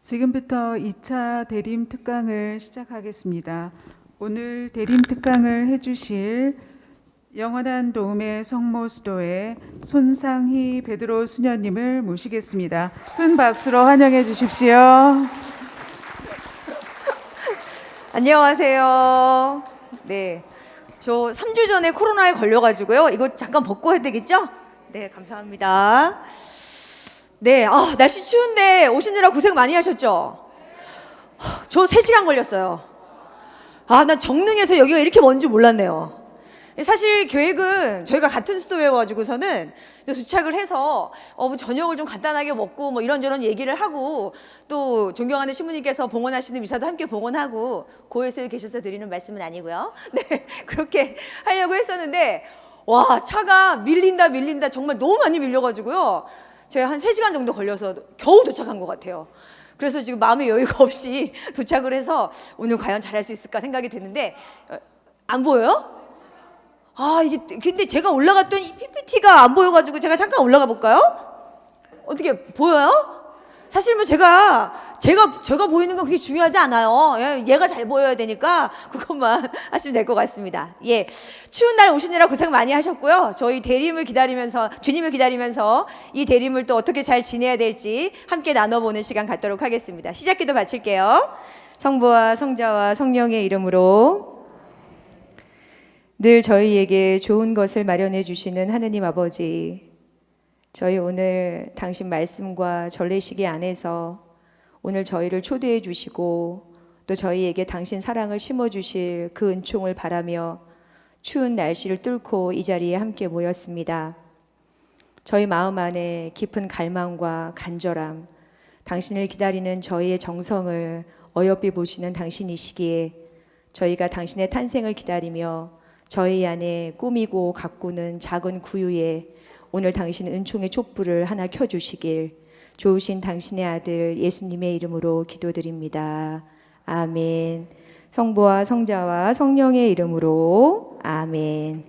지금부터 2차 대림 특강을 시작하겠습니다. 오늘 대림 특강을 해주실 영원한 도움의 성모 수도의 손상희 베드로 수녀님을 모시겠습니다. 큰 박수로 환영해 주십시오. 안녕하세요. 네, 저 3주 전에 코로나에 걸려가지고요. 이거 잠깐 벗고 해야 되겠죠? 네, 감사합니다. 네, 날씨 추운데 오시느라 고생 많이 하셨죠? 저 3시간 걸렸어요. 난 정릉에서 여기가 이렇게 먼 줄 몰랐네요. 사실 계획은 저희가 같은 수도에 와가지고서는 도착을 해서 뭐 저녁을 좀 간단하게 먹고 뭐 이런저런 얘기를 하고 또 존경하는 신부님께서 봉헌하시는 미사도 함께 봉헌하고 고요소에 계셔서 드리는 말씀은 아니고요. 네, 그렇게 하려고 했었는데 와, 차가 밀린다 정말 너무 많이 밀려가지고요. 제가 한 3시간 정도 걸려서 겨우 도착한 것 같아요. 그래서 지금 마음의 여유가 없이 도착을 해서 오늘 과연 잘할 수 있을까 생각이 드는데 안 보여요? 이게 근데 제가 올라갔더니 이 PPT가 안 보여가지고 제가 잠깐 올라가 볼까요? 어떻게 보여요? 사실 뭐 제가 보이는 건 그렇게 중요하지 않아요. 얘가 잘 보여야 되니까 그것만 하시면 될 것 같습니다. 예, 추운 날 오시느라 고생 많이 하셨고요. 저희 대림을 기다리면서 주님을 기다리면서 이 대림을 또 어떻게 잘 지내야 될지 함께 나눠보는 시간 갖도록 하겠습니다. 시작기도 바칠게요. 성부와 성자와 성령의 이름으로. 늘 저희에게 좋은 것을 마련해 주시는 하느님 아버지, 저희 오늘 당신 말씀과 전례시기 안에서 오늘 저희를 초대해 주시고 또 저희에게 당신 사랑을 심어 주실 그 은총을 바라며 추운 날씨를 뚫고 이 자리에 함께 모였습니다. 저희 마음 안에 깊은 갈망과 간절함, 당신을 기다리는 저희의 정성을 어여삐 보시는 당신이시기에 저희가 당신의 탄생을 기다리며 저희 안에 꾸미고 가꾸는 작은 구유에 오늘 당신 은총의 촛불을 하나 켜주시길 좋으신 당신의 아들 예수님의 이름으로 기도드립니다. 아멘. 성부와 성자와 성령의 이름으로 아멘.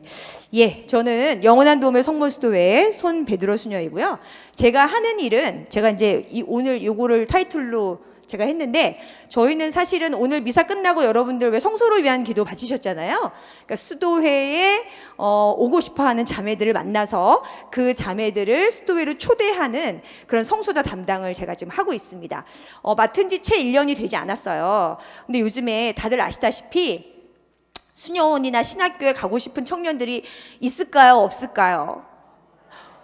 예, 저는 영원한 도움의 성모수도의 손 베드로 수녀이고요. 제가 하는 일은 제가 이제 오늘 요거를 타이틀로 제가 했는데 저희는 사실은 오늘 미사 끝나고 여러분들 왜 성소를 위한 기도 바치셨잖아요. 그러니까 수도회에 오고 싶어하는 자매들을 만나서 그 자매들을 수도회로 초대하는 그런 성소자 담당을 제가 지금 하고 있습니다. 맡은 지 채 1년이 되지 않았어요. 근데 요즘에 다들 아시다시피 수녀원이나 신학교에 가고 싶은 청년들이 있을까요? 없을까요?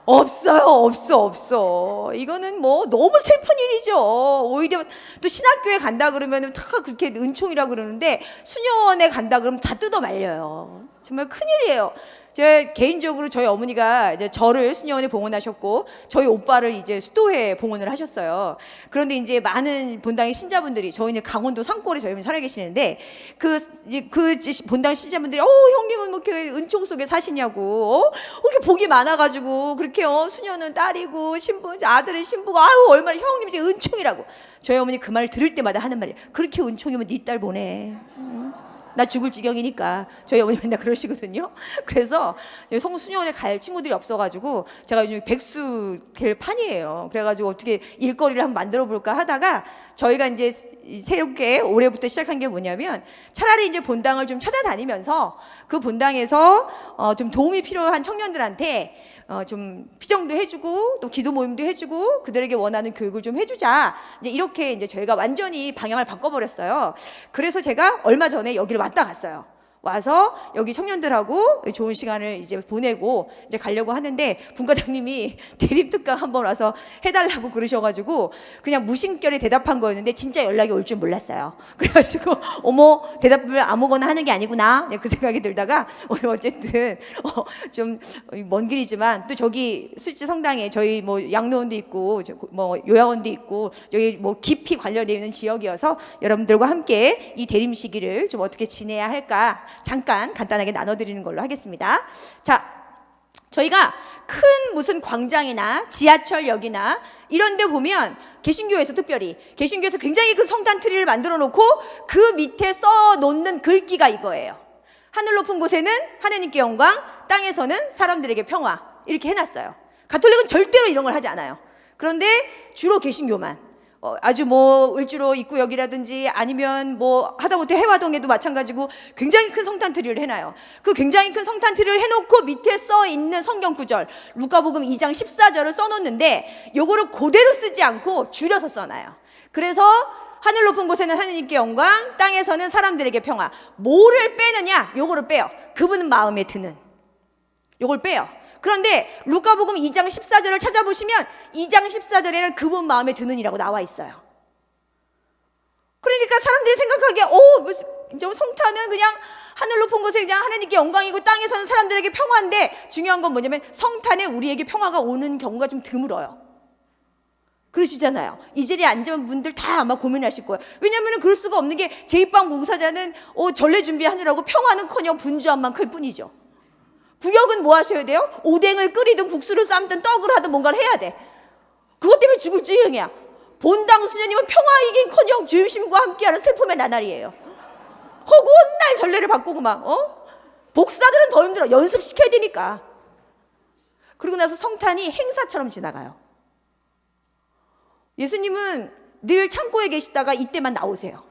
없어요. 없어. 이거는 뭐 너무 슬픈 일이죠. 오히려 또 신학교에 간다 그러면 다 그렇게 은총이라 그러는데 수녀원에 간다 그러면 다 뜯어 말려요. 정말 큰일이에요. 제가 개인적으로 저희 어머니가 이제 저를 수녀원에 봉헌하셨고 저희 오빠를 이제 수도회에 봉헌을 하셨어요. 그런데 이제 많은 본당의 신자분들이 저희는 강원도 산골에 저희 살아 계시는데 그 본당 신자분들이 형님은 뭐 이렇게 은총 속에 사시냐고 그렇게 복이 많아가지고 그렇게 수녀는 딸이고 신부 아들은 신부가 얼마나 형님 이제 은총이라고 저희 어머니 그 말을 들을 때마다 하는 말이에요. 그렇게 은총이면 네 딸 보내. 나 죽을 지경이니까 저희 어머니 맨날 그러시거든요. 그래서 성수녀원에 갈 친구들이 없어가지고 제가 요즘 백수 될 판이에요. 그래가지고 어떻게 일거리를 한번 만들어 볼까 하다가 저희가 이제 새롭게 올해부터 시작한 게 뭐냐면 차라리 이제 본당을 좀 찾아다니면서 그 본당에서 좀 도움이 필요한 청년들한테 좀 피정도 해주고 또 기도 모임도 해주고 그들에게 원하는 교육을 좀 해주자. 이제 이렇게 이제 저희가 완전히 방향을 바꿔버렸어요. 그래서 제가 얼마 전에 여기를 왔다 갔어요. 와서 여기 청년들하고 좋은 시간을 이제 보내고 이제 가려고 하는데 분과장님이 대립특강 한번 와서 해달라고 그러셔가지고 그냥 무심결에 대답한 거였는데 진짜 연락이 올 줄 몰랐어요. 그래가지고 어머 대답을 아무거나 하는 게 아니구나 그 생각이 들다가 오늘 어쨌든 좀 먼 길이지만 또 저기 수지 성당에 저희 뭐 양로원도 있고 뭐 요양원도 있고 여기 뭐 깊이 관련되어 있는 지역이어서 여러분들과 함께 이 대림 시기를 좀 어떻게 지내야 할까 잠깐 간단하게 나눠드리는 걸로 하겠습니다. 자, 저희가 큰 무슨 광장이나 지하철역이나 이런 데 보면 개신교에서 특별히 개신교에서 굉장히 그 성단 트리를 만들어 놓고 그 밑에 써 놓는 글귀가 이거예요. 하늘 높은 곳에는 하느님께 영광, 땅에서는 사람들에게 평화 이렇게 해놨어요. 가톨릭은 절대로 이런 걸 하지 않아요. 그런데 주로 개신교만 아주 뭐 을주로 입구역이라든지 아니면 뭐 하다못해 해화동에도 마찬가지고 굉장히 큰 성탄트리를 해놔요. 그 굉장히 큰 성탄트리를 해놓고 밑에 써 있는 성경 구절 루카복음 2장 14절을 써놓는데 요거를 그대로 쓰지 않고 줄여서 써놔요. 그래서 하늘 높은 곳에는 하느님께 영광, 땅에서는 사람들에게 평화. 뭐를 빼느냐? 요거를 빼요. 그분 마음에 드는 요걸 빼요. 그런데 루카복음 2장 14절을 찾아보시면 2장 14절에는 그분 마음에 드는이라고 나와 있어요. 그러니까 사람들이 생각하기에 저 성탄은 그냥 하늘 높은 곳에 그냥 하나님께 영광이고 땅에서는 사람들에게 평화인데 중요한 건 뭐냐면 성탄에 우리에게 평화가 오는 경우가 좀 드물어요. 그러시잖아요. 이 자리에 앉은 분들 다 아마 고민하실 거예요. 왜냐하면 그럴 수가 없는 게 제2방 봉사자는 전례 준비하느라고 평화는커녕 분주함만 클 뿐이죠. 구역은 뭐 하셔야 돼요? 오뎅을 끓이든 국수를 삶든 떡을 하든 뭔가를 해야 돼. 그것 때문에 죽을 지경이야. 본당 수녀님은 평화이긴커녕 주임심과 함께하는 슬픔의 나날이에요. 허구한 날 전례를 바꾸고 막 복사들은 더 힘들어. 연습시켜야 되니까. 그러고 나서 성탄이 행사처럼 지나가요. 예수님은 늘 창고에 계시다가 이때만 나오세요.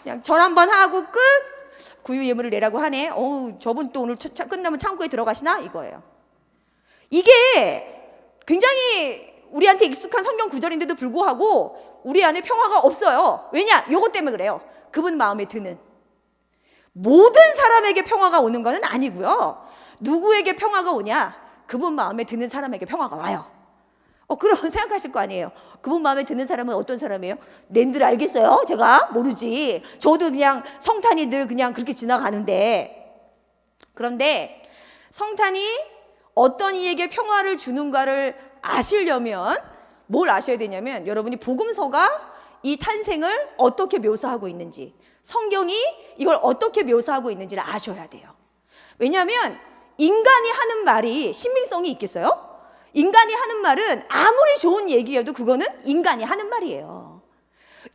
그냥 절 한번 하고 끝. 구유 예물을 내라고 하네. 저분 또 오늘 끝나면 창고에 들어가시나? 이거예요. 이게 굉장히 우리한테 익숙한 성경 구절인데도 불구하고 우리 안에 평화가 없어요. 왜냐? 요것 때문에 그래요. 그분 마음에 드는. 모든 사람에게 평화가 오는 것은 아니고요. 누구에게 평화가 오냐? 그분 마음에 드는 사람에게 평화가 와요. 그럼 생각하실 거 아니에요. 그분 마음에 드는 사람은 어떤 사람이에요? 낸들 알겠어요? 제가 모르지. 저도 그냥 성탄이 늘 그냥 그렇게 지나가는데. 그런데 성탄이 어떤 이에게 평화를 주는가를 아시려면 뭘 아셔야 되냐면 여러분이 복음서가 이 탄생을 어떻게 묘사하고 있는지, 성경이 이걸 어떻게 묘사하고 있는지를 아셔야 돼요. 왜냐하면 인간이 하는 말이 신빙성이 있겠어요? 인간이 하는 말은 아무리 좋은 얘기여도 그거는 인간이 하는 말이에요.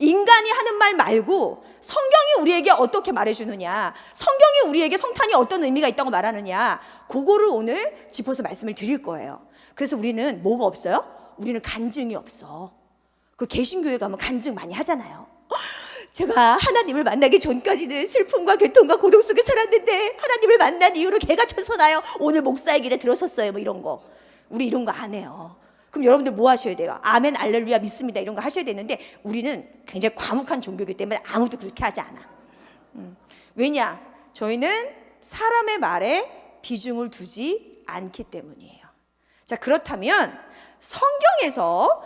인간이 하는 말 말고 성경이 우리에게 어떻게 말해주느냐, 성경이 우리에게 성탄이 어떤 의미가 있다고 말하느냐, 그거를 오늘 짚어서 말씀을 드릴 거예요. 그래서 우리는 뭐가 없어요? 우리는 간증이 없어. 그 개신교회 가면 간증 많이 하잖아요. 제가 하나님을 만나기 전까지는 슬픔과 고통과 고독 속에 살았는데 하나님을 만난 이후로 개가 천선하여 오늘 목사의 길에 들어섰어요. 뭐 이런 거. 우리 이런 거 안 해요. 그럼 여러분들 뭐 하셔야 돼요? 아멘, 알렐루야, 믿습니다. 이런 거 하셔야 되는데 우리는 굉장히 과묵한 종교이기 때문에 아무도 그렇게 하지 않아. 왜냐? 저희는 사람의 말에 비중을 두지 않기 때문이에요. 자, 그렇다면 성경에서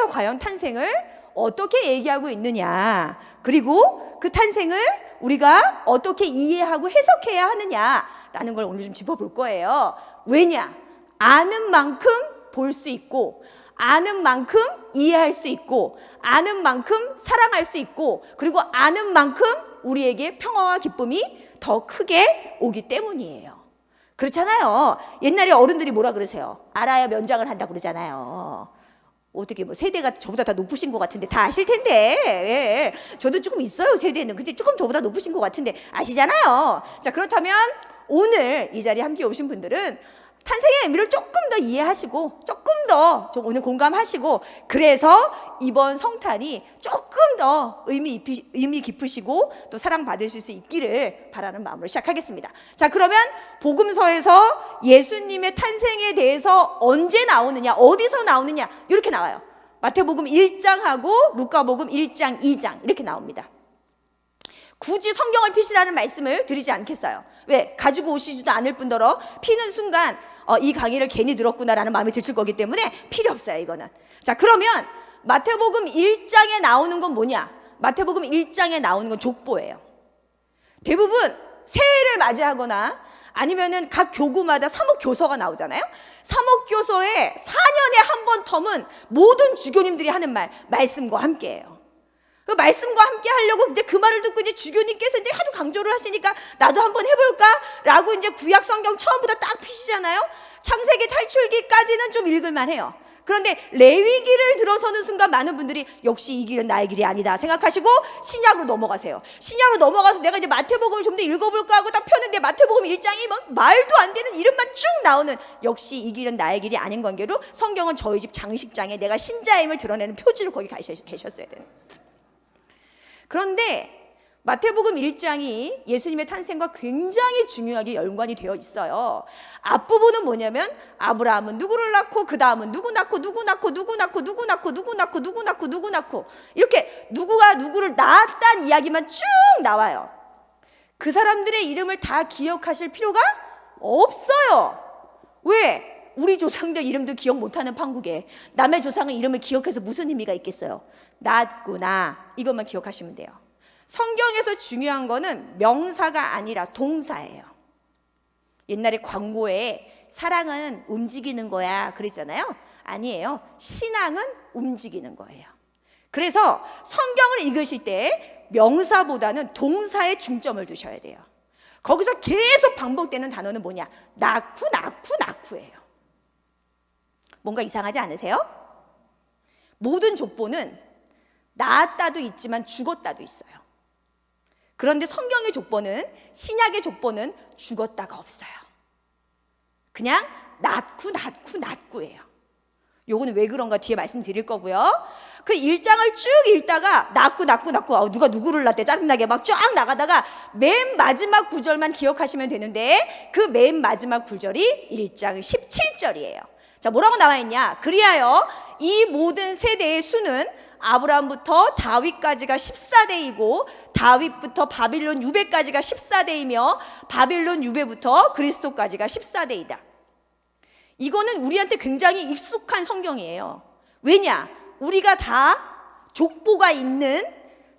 과연 탄생을 어떻게 얘기하고 있느냐, 그리고 그 탄생을 우리가 어떻게 이해하고 해석해야 하느냐라는 걸 오늘 좀 짚어볼 거예요. 왜냐? 아는 만큼 볼 수 있고, 아는 만큼 이해할 수 있고, 아는 만큼 사랑할 수 있고, 그리고 아는 만큼 우리에게 평화와 기쁨이 더 크게 오기 때문이에요. 그렇잖아요. 옛날에 어른들이 뭐라 그러세요? 알아야 면장을 한다 그러잖아요. 어떻게 뭐 세대가 저보다 다 높으신 것 같은데 다 아실 텐데. 예. 저도 조금 있어요, 세대는. 근데 조금 저보다 높으신 것 같은데 아시잖아요. 자, 그렇다면 오늘 이 자리에 함께 오신 분들은 탄생의 의미를 조금 더 이해하시고, 조금 더 좀 오늘 공감하시고, 그래서 이번 성탄이 조금 더 의미 깊으시고 또 사랑받으실 수 있기를 바라는 마음으로 시작하겠습니다. 자, 그러면 복음서에서 예수님의 탄생에 대해서 언제 나오느냐, 어디서 나오느냐, 이렇게 나와요. 마태복음 1장하고 루카복음 1장, 2장 이렇게 나옵니다. 굳이 성경을 피시라는 말씀을 드리지 않겠어요. 왜? 가지고 오시지도 않을 뿐더러 피는 순간 이 강의를 괜히 들었구나라는 마음이 드실 거기 때문에 필요 없어요, 이거는. 자, 그러면 마태복음 1장에 나오는 건 뭐냐? 마태복음 1장에 나오는 건 족보예요. 대부분 새해를 맞이하거나 아니면은 각 교구마다 사목교서가 나오잖아요. 사목교서에 4년에 한 번 텀은 모든 주교님들이 하는 말씀과 함께해요. 그 말씀과 함께 하려고 이제 그 말을 듣고 이제 주교님께서 이제 하도 강조를 하시니까 나도 한번 해볼까라고 이제 구약 성경 처음부터 딱 피시잖아요. 창세기 탈출기까지는 좀 읽을만 해요. 그런데 레위기를 들어서는 순간 많은 분들이 역시 이 길은 나의 길이 아니다 생각하시고 신약으로 넘어가세요. 신약으로 넘어가서 내가 이제 마태복음을 좀 더 읽어볼까 하고 딱 펴는데 마태복음 1장이 막 말도 안 되는 이름만 쭉 나오는, 역시 이 길은 나의 길이 아닌 관계로 성경은 저희 집 장식장에 내가 신자임을 드러내는 표지로 거기 계셨어야 돼요. 그런데 마태복음 1장이 예수님의 탄생과 굉장히 중요하게 연관이 되어 있어요. 앞부분은 뭐냐면 아브라함은 누구를 낳고 그 다음은 누구 낳고 누구 낳고 누구 낳고 누구 낳고 누구 낳고 누구 낳고 누구 낳고 이렇게 누구가 누구를 낳았다는 이야기만 쭉 나와요. 그 사람들의 이름을 다 기억하실 필요가 없어요. 왜? 우리 조상들 이름도 기억 못하는 판국에 남의 조상의 이름을 기억해서 무슨 의미가 있겠어요? 낳았구나, 이것만 기억하시면 돼요. 성경에서 중요한 거는 명사가 아니라 동사예요. 옛날에 광고에 사랑은 움직이는 거야 그랬잖아요. 아니에요. 신앙은 움직이는 거예요. 그래서 성경을 읽으실 때 명사보다는 동사에 중점을 두셔야 돼요. 거기서 계속 반복되는 단어는 뭐냐? 낳고 낳고 낳고예요. 뭔가 이상하지 않으세요? 모든 족보는 낳았다도 있지만 죽었다도 있어요. 그런데 성경의 족보는, 신약의 족보는 죽었다가 없어요. 그냥 낳고 낳고 낳고예요. 요거는 왜 그런가 뒤에 말씀드릴 거고요. 그 1장을 쭉 읽다가 낳고 낳고 낳고 누가 누구를 낳대 짜증나게 막 쫙 나가다가 맨 마지막 구절만 기억하시면 되는데 그 맨 마지막 구절이 1장 17절이에요. 자, 뭐라고 나와 있냐? 그리하여 이 모든 세대의 수는 아브라함부터 다윗까지가 14대이고 다윗부터 바빌론 유배까지가 14대이며 바빌론 유배부터 그리스도까지가 14대이다. 이거는 우리한테 굉장히 익숙한 성경이에요. 왜냐? 우리가 다 족보가 있는,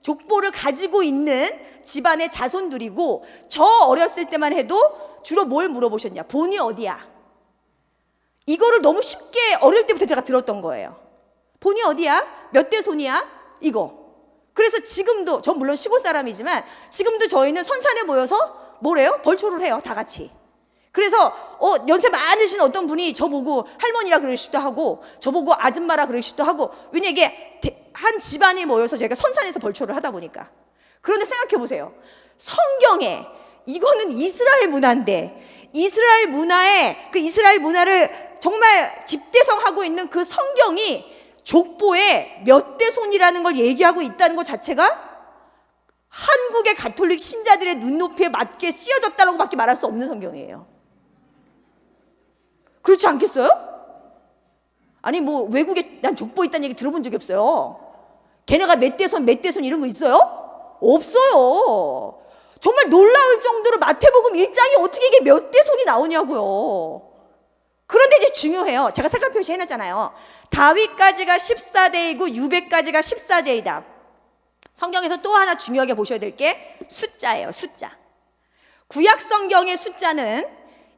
족보를 가지고 있는 집안의 자손들이고, 저 어렸을 때만 해도 주로 뭘 물어보셨냐? 본이 어디야? 이거를 너무 쉽게 어릴 때부터 제가 들었던 거예요. 본이 어디야? 몇 대 손이야? 이거. 그래서 지금도, 저 물론 시골 사람이지만 지금도 저희는 선산에 모여서 뭐래요? 벌초를 해요, 다 같이. 그래서 연세 많으신 어떤 분이 저보고 할머니라 그러시기도 하고 저보고 아줌마라 그러시기도 하고, 왜냐 이게 한 집안이 모여서 저희가 선산에서 벌초를 하다 보니까. 그런데 생각해 보세요. 성경에, 이거는 이스라엘 문화인데 이스라엘 문화에, 그 이스라엘 문화를 정말 집대성하고 있는 그 성경이 족보에 몇 대 손이라는 걸 얘기하고 있다는 것 자체가 한국의 가톨릭 신자들의 눈높이에 맞게 쓰여졌다고 밖에 말할 수 없는 성경이에요. 그렇지 않겠어요? 아니 뭐 외국에 난 족보 있다는 얘기 들어본 적이 없어요. 걔네가 몇 대 손 이런 거 있어요? 없어요. 정말 놀라울 정도로 마태복음 1장이 어떻게 이게 몇 대 손이 나오냐고요. 그런데 이제 중요해요. 제가 색깔 표시 해놨잖아요. 다윗까지가 14대이고 유배까지가 14제이다. 성경에서 또 하나 중요하게 보셔야 될 게 숫자예요. 숫자. 구약 성경의 숫자는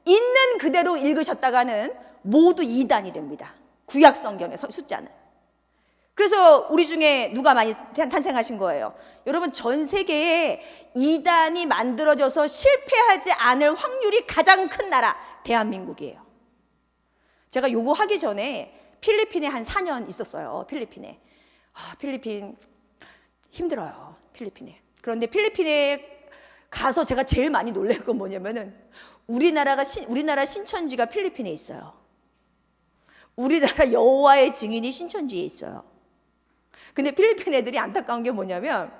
있는 그대로 읽으셨다가는 모두 2단이 됩니다. 구약 성경의 숫자는. 그래서 우리 중에 누가 많이 탄생하신 거예요? 여러분, 전 세계에 2단이 만들어져서 실패하지 않을 확률이 가장 큰 나라 대한민국이에요. 제가 요거 하기 전에 필리핀에 한 4년 있었어요. 필리핀에. 필리핀 힘들어요. 필리핀에. 그런데 필리핀에 가서 제가 제일 많이 놀란 건 뭐냐면은 우리나라 신천지가 필리핀에 있어요. 우리나라 여호와의 증인이 신천지에 있어요. 근데 필리핀 애들이 안타까운 게 뭐냐면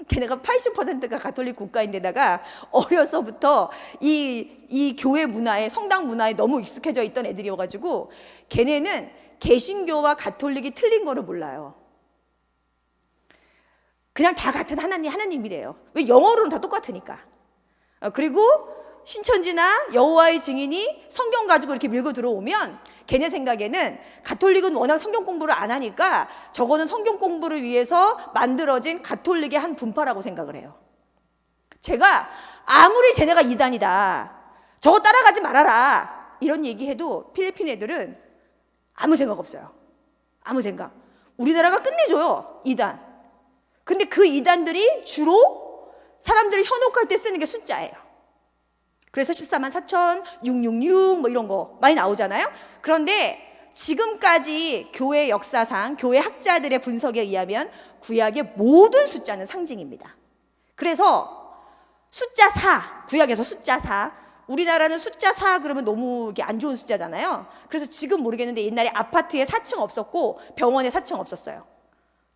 걔네가 80%가 가톨릭 국가인데다가 어려서부터 이 교회 문화에, 성당 문화에 너무 익숙해져 있던 애들이어가지고 걔네는 개신교와 가톨릭이 틀린 거를 몰라요. 그냥 다 같은 하나님이래요. 왜? 영어로는 다 똑같으니까. 그리고 신천지나 여호와의 증인이 성경 가지고 이렇게 밀고 들어오면 걔네 생각에는 가톨릭은 워낙 성경 공부를 안 하니까 저거는 성경 공부를 위해서 만들어진 가톨릭의 한 분파라고 생각을 해요. 제가 아무리 쟤네가 이단이다, 저거 따라가지 말아라 이런 얘기해도 필리핀 애들은 아무 생각 없어요. 아무 생각. 우리나라가 끝내줘요, 이단. 근데 그 이단들이 주로 사람들을 현혹할 때 쓰는 게 숫자예요. 그래서 14만 4천, 666 뭐 이런 거 많이 나오잖아요. 그런데 지금까지 교회 역사상 교회 학자들의 분석에 의하면 구약의 모든 숫자는 상징입니다. 그래서 숫자 4, 구약에서 숫자 4, 우리나라는 숫자 4 그러면 너무 이게 안 좋은 숫자잖아요. 그래서 지금 모르겠는데 옛날에 아파트에 4층 없었고 병원에 4층 없었어요.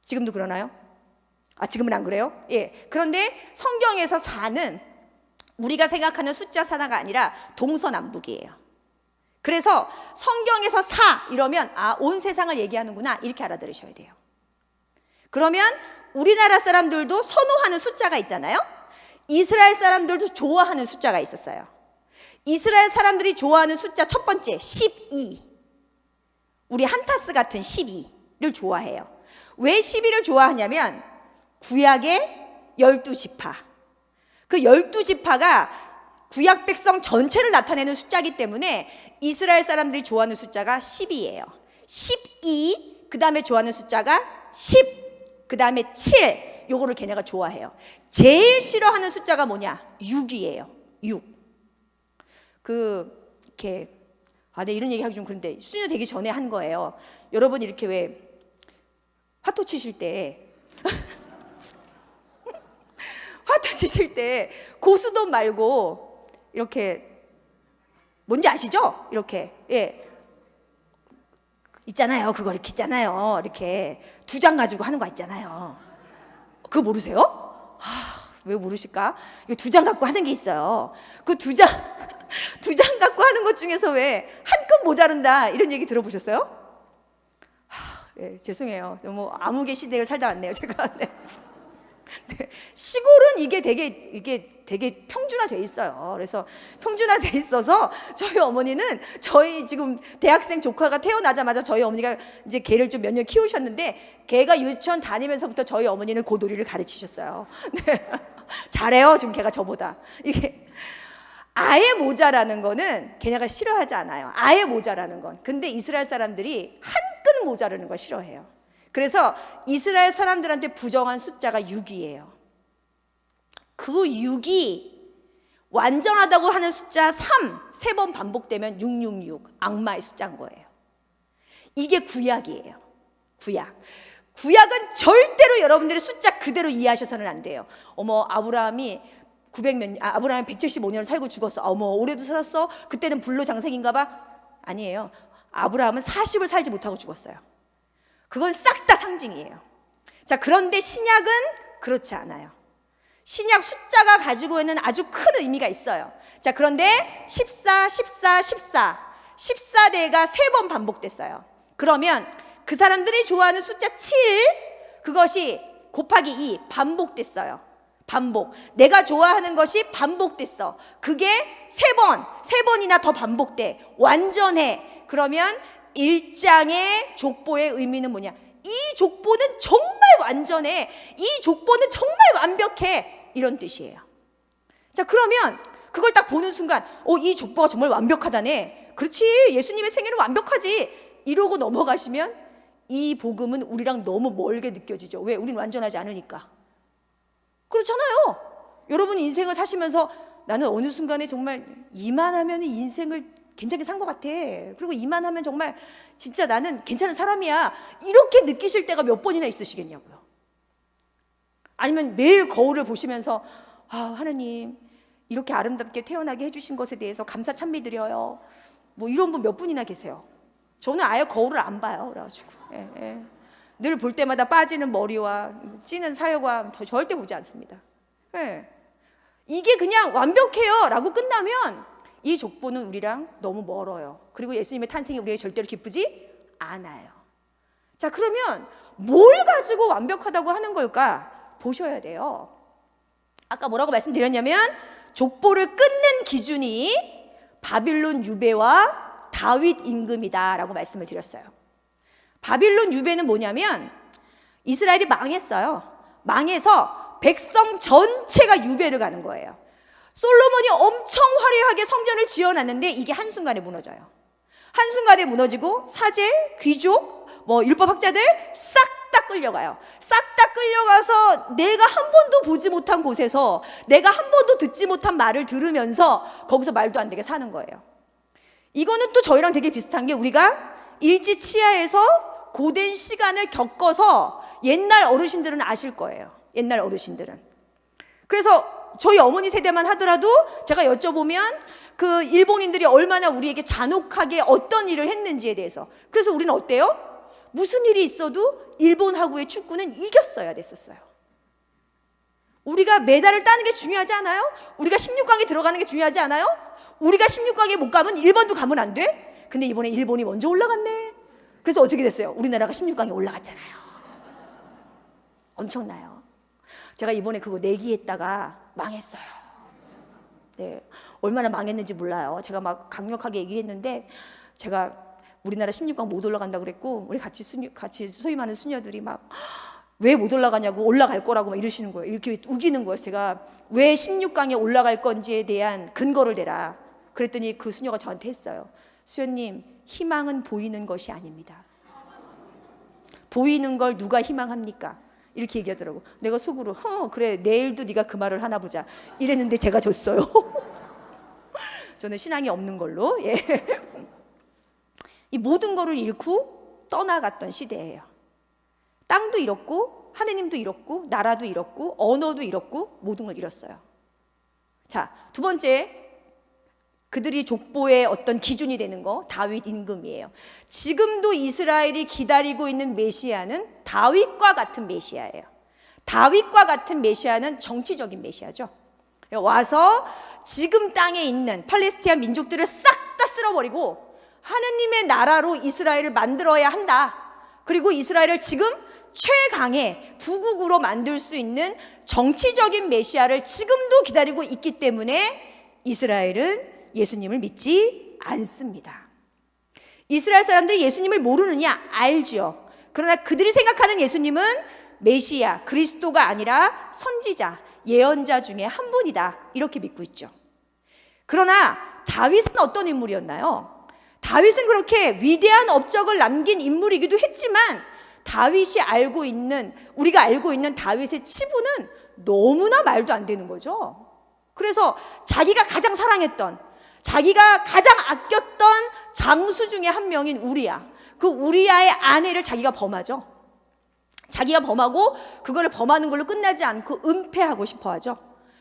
지금도 그러나요? 지금은 안 그래요? 예. 그런데 성경에서 4는 우리가 생각하는 숫자 4가 아니라 동서남북이에요. 그래서 성경에서 4 이러면 온 세상을 얘기하는구나 이렇게 알아들으셔야 돼요. 그러면 우리나라 사람들도 선호하는 숫자가 있잖아요. 이스라엘 사람들도 좋아하는 숫자가 있었어요. 이스라엘 사람들이 좋아하는 숫자 첫 번째 12. 우리 한타스 같은 12를 좋아해요. 왜 12를 좋아하냐면 구약의 12지파. 그 12지파가 구약 백성 전체를 나타내는 숫자이기 때문에 이스라엘 사람들이 좋아하는 숫자가 10이에요. 12, 그 다음에 좋아하는 숫자가 10, 그 다음에 7. 요거를 걔네가 좋아해요. 제일 싫어하는 숫자가 뭐냐? 6이에요. 6. 이렇게 네, 이런 얘기 하기 좀 그런데 수녀 되기 전에 한 거예요. 여러분 이렇게 왜 화투 치실 때 화투 치실 때 고수돈 말고 이렇게 뭔지 아시죠? 이렇게 있잖아요. 그거 이렇게 있잖아요. 이렇게 2장 가지고 하는 거 있잖아요. 그거 모르세요? 왜 모르실까? 이거 2장 갖고 하는 게 있어요. 그 2장 갖고 하는 것 중에서 왜 한 끗 모자른다 이런 얘기 들어보셨어요? 죄송해요. 너무 암흑의 시대를 살다 왔네요, 제가. 네. 시골은 이게 되게 평준화돼 있어요. 그래서 평준화돼 있어서 저희 어머니는 저희 지금 대학생 조카가 태어나자마자 저희 어머니가 이제 걔를 좀 몇 년 키우셨는데 걔가 유치원 다니면서부터 저희 어머니는 고도리를 가르치셨어요. 네. 잘해요, 지금 걔가 저보다. 이게 아예 모자라는 거는 걔네가 싫어하지 않아요. 아예 모자라는 건. 근데 이스라엘 사람들이 한 끗 모자라는 걸 싫어해요. 그래서 이스라엘 사람들한테 부정한 숫자가 6이에요. 그 6이 완전하다고 하는 숫자 3, 3번 반복되면 666, 악마의 숫자인 거예요. 이게 구약이에요. 구약은 절대로 여러분들의 숫자 그대로 이해하셔서는 안 돼요. 아브라함이 175년을 살고 죽었어. 올해도 살았어? 그때는 불로장생인가 봐? 아니에요. 아브라함은 40을 살지 못하고 죽었어요. 그건 싹 다 상징이에요. 자, 그런데 신약은 그렇지 않아요. 신약 숫자가 가지고 있는 아주 큰 의미가 있어요. 자, 그런데 14대가 3번 반복됐어요. 그러면 그 사람들이 좋아하는 숫자 7, 그것이 곱하기 2 반복됐어요. 반복. 내가 좋아하는 것이 반복됐어. 그게 3번이나 더 반복돼. 완전해. 그러면 1장의 족보의 의미는 뭐냐? 이 족보는 정말 완전해. 이 족보는 정말 완벽해. 이런 뜻이에요. 자, 그러면 그걸 딱 보는 순간 이 족보가 정말 완벽하다네. 그렇지, 예수님의 생애는 완벽하지. 이러고 넘어가시면 이 복음은 우리랑 너무 멀게 느껴지죠. 왜? 우린 완전하지 않으니까. 그렇잖아요. 여러분 인생을 사시면서 나는 어느 순간에 정말 이만하면 인생을 괜찮게 산 것 같아. 그리고 이만하면 정말 진짜 나는 괜찮은 사람이야. 이렇게 느끼실 때가 몇 번이나 있으시겠냐고요. 아니면 매일 거울을 보시면서 하나님 이렇게 아름답게 태어나게 해주신 것에 대해서 감사 찬미드려요. 이런 분 몇 분이나 계세요. 저는 아예 거울을 안 봐요. 그래가지고 늘 볼 때마다 빠지는 머리와 찌는 살과 절대 보지 않습니다. 이게 그냥 완벽해요 라고 끝나면 이 족보는 우리랑 너무 멀어요. 그리고 예수님의 탄생이 우리에게 절대로 기쁘지 않아요. 자, 그러면 뭘 가지고 완벽하다고 하는 걸까 보셔야 돼요. 아까 뭐라고 말씀드렸냐면 족보를 끊는 기준이 바빌론 유배와 다윗 임금이다 라고 말씀을 드렸어요. 바빌론 유배는 뭐냐면 이스라엘이 망했어요. 망해서 백성 전체가 유배를 가는 거예요. 솔로몬이 엄청 화려하게 성전을 지어놨는데 이게 한순간에 무너져요. 한순간에 무너지고 사제, 귀족, 율법학자들 싹 다 끌려가요. 싹 다 끌려가서 내가 한 번도 보지 못한 곳에서 내가 한 번도 듣지 못한 말을 들으면서 거기서 말도 안 되게 사는 거예요. 이거는 또 저희랑 되게 비슷한 게 우리가 일지 치하에서 고된 시간을 겪어서 옛날 어르신들은 아실 거예요. 옛날 어르신들은. 그래서 저희 어머니 세대만 하더라도 제가 여쭤보면 그 일본인들이 얼마나 우리에게 잔혹하게 어떤 일을 했는지에 대해서. 그래서 우리는 어때요? 무슨 일이 있어도 일본하고의 축구는 이겼어야 됐었어요. 우리가 메달을 따는 게 중요하지 않아요? 우리가 16강에 들어가는 게 중요하지 않아요? 우리가 16강에 못 가면 일본도 가면 안 돼? 근데 이번에 일본이 먼저 올라갔네. 그래서 어떻게 됐어요? 우리나라가 16강에 올라갔잖아요. 엄청나요. 제가 이번에 그거 내기했다가 망했어요. 네, 얼마나 망했는지 몰라요. 제가 막 강력하게 얘기했는데 제가 우리나라 16강 못 올라간다고 그랬고 우리 같이 소위 말하는 수녀들이 막 왜 못 올라가냐고 올라갈 거라고 막 이러시는 거예요. 이렇게 우기는 거예요. 제가 왜 16강에 올라갈 건지에 대한 근거를 대라. 그랬더니 그 수녀가 저한테 했어요. 수녀님, 희망은 보이는 것이 아닙니다. 보이는 걸 누가 희망합니까? 이렇게 얘기하더라고. 내가 속으로 그래 내일도 네가 그 말을 하나 보자 이랬는데 제가 졌어요. 저는 신앙이 없는 걸로. 예. 이 모든 거를 잃고 떠나갔던 시대예요. 땅도 잃었고 하느님도 잃었고 나라도 잃었고 언어도 잃었고 모든 걸 잃었어요. 자, 두 번째, 그들이 족보의 어떤 기준이 되는 거 다윗 임금이에요. 지금도 이스라엘이 기다리고 있는 메시아는 다윗과 같은 메시아예요. 다윗과 같은 메시아는 정치적인 메시아죠. 와서 지금 땅에 있는 팔레스티나 민족들을 싹 다 쓸어버리고 하느님의 나라로 이스라엘을 만들어야 한다. 그리고 이스라엘을 지금 최강의 부국으로 만들 수 있는 정치적인 메시아를 지금도 기다리고 있기 때문에 이스라엘은 예수님을 믿지 않습니다. 이스라엘 사람들이 예수님을 모르느냐? 알죠. 그러나 그들이 생각하는 예수님은 메시아, 그리스도가 아니라 선지자, 예언자 중에 한 분이다. 이렇게 믿고 있죠. 그러나 다윗은 어떤 인물이었나요? 다윗은 그렇게 위대한 업적을 남긴 인물이기도 했지만 다윗이 알고 있는, 우리가 알고 있는 다윗의 치부는 너무나 말도 안 되는 거죠. 그래서 자기가 가장 사랑했던, 자기가 가장 아꼈던 장수 중에 한 명인 우리야. 그 우리야의 아내를 자기가 범하죠. 자기가 범하고 그거를 범하는 걸로 끝나지 않고 은폐하고 싶어 하죠.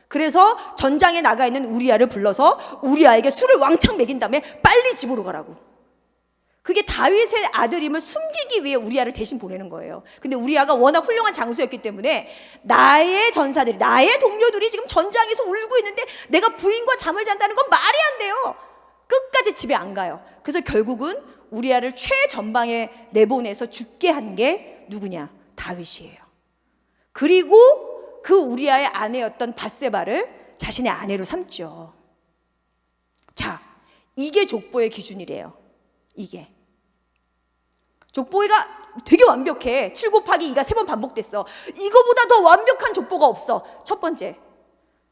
그래서 전장에 나가 있는 우리야를 불러서 우리야에게 술을 왕창 먹인 다음에 빨리 집으로 가라고. 그게 다윗의 아들임을 숨기기 위해 우리야를 대신 보내는 거예요. 근데 우리야가 워낙 훌륭한 장수였기 때문에 나의 전사들이, 나의 동료들이 지금 전장에서 울고 있는데 내가 부인과 잠을 잔다는 건 말이 안 돼요. 끝까지 집에 안 가요. 그래서 결국은 우리야를 최전방에 내보내서 죽게 한 게 누구냐? 다윗이에요. 그리고 그 우리야의 아내였던 밧세바를 자신의 아내로 삼죠. 자, 이게 족보의 기준이래요. 이게 족보가 되게 완벽해. 7 곱하기 2가 3번 반복됐어. 이거보다 더 완벽한 족보가 없어. 첫 번째,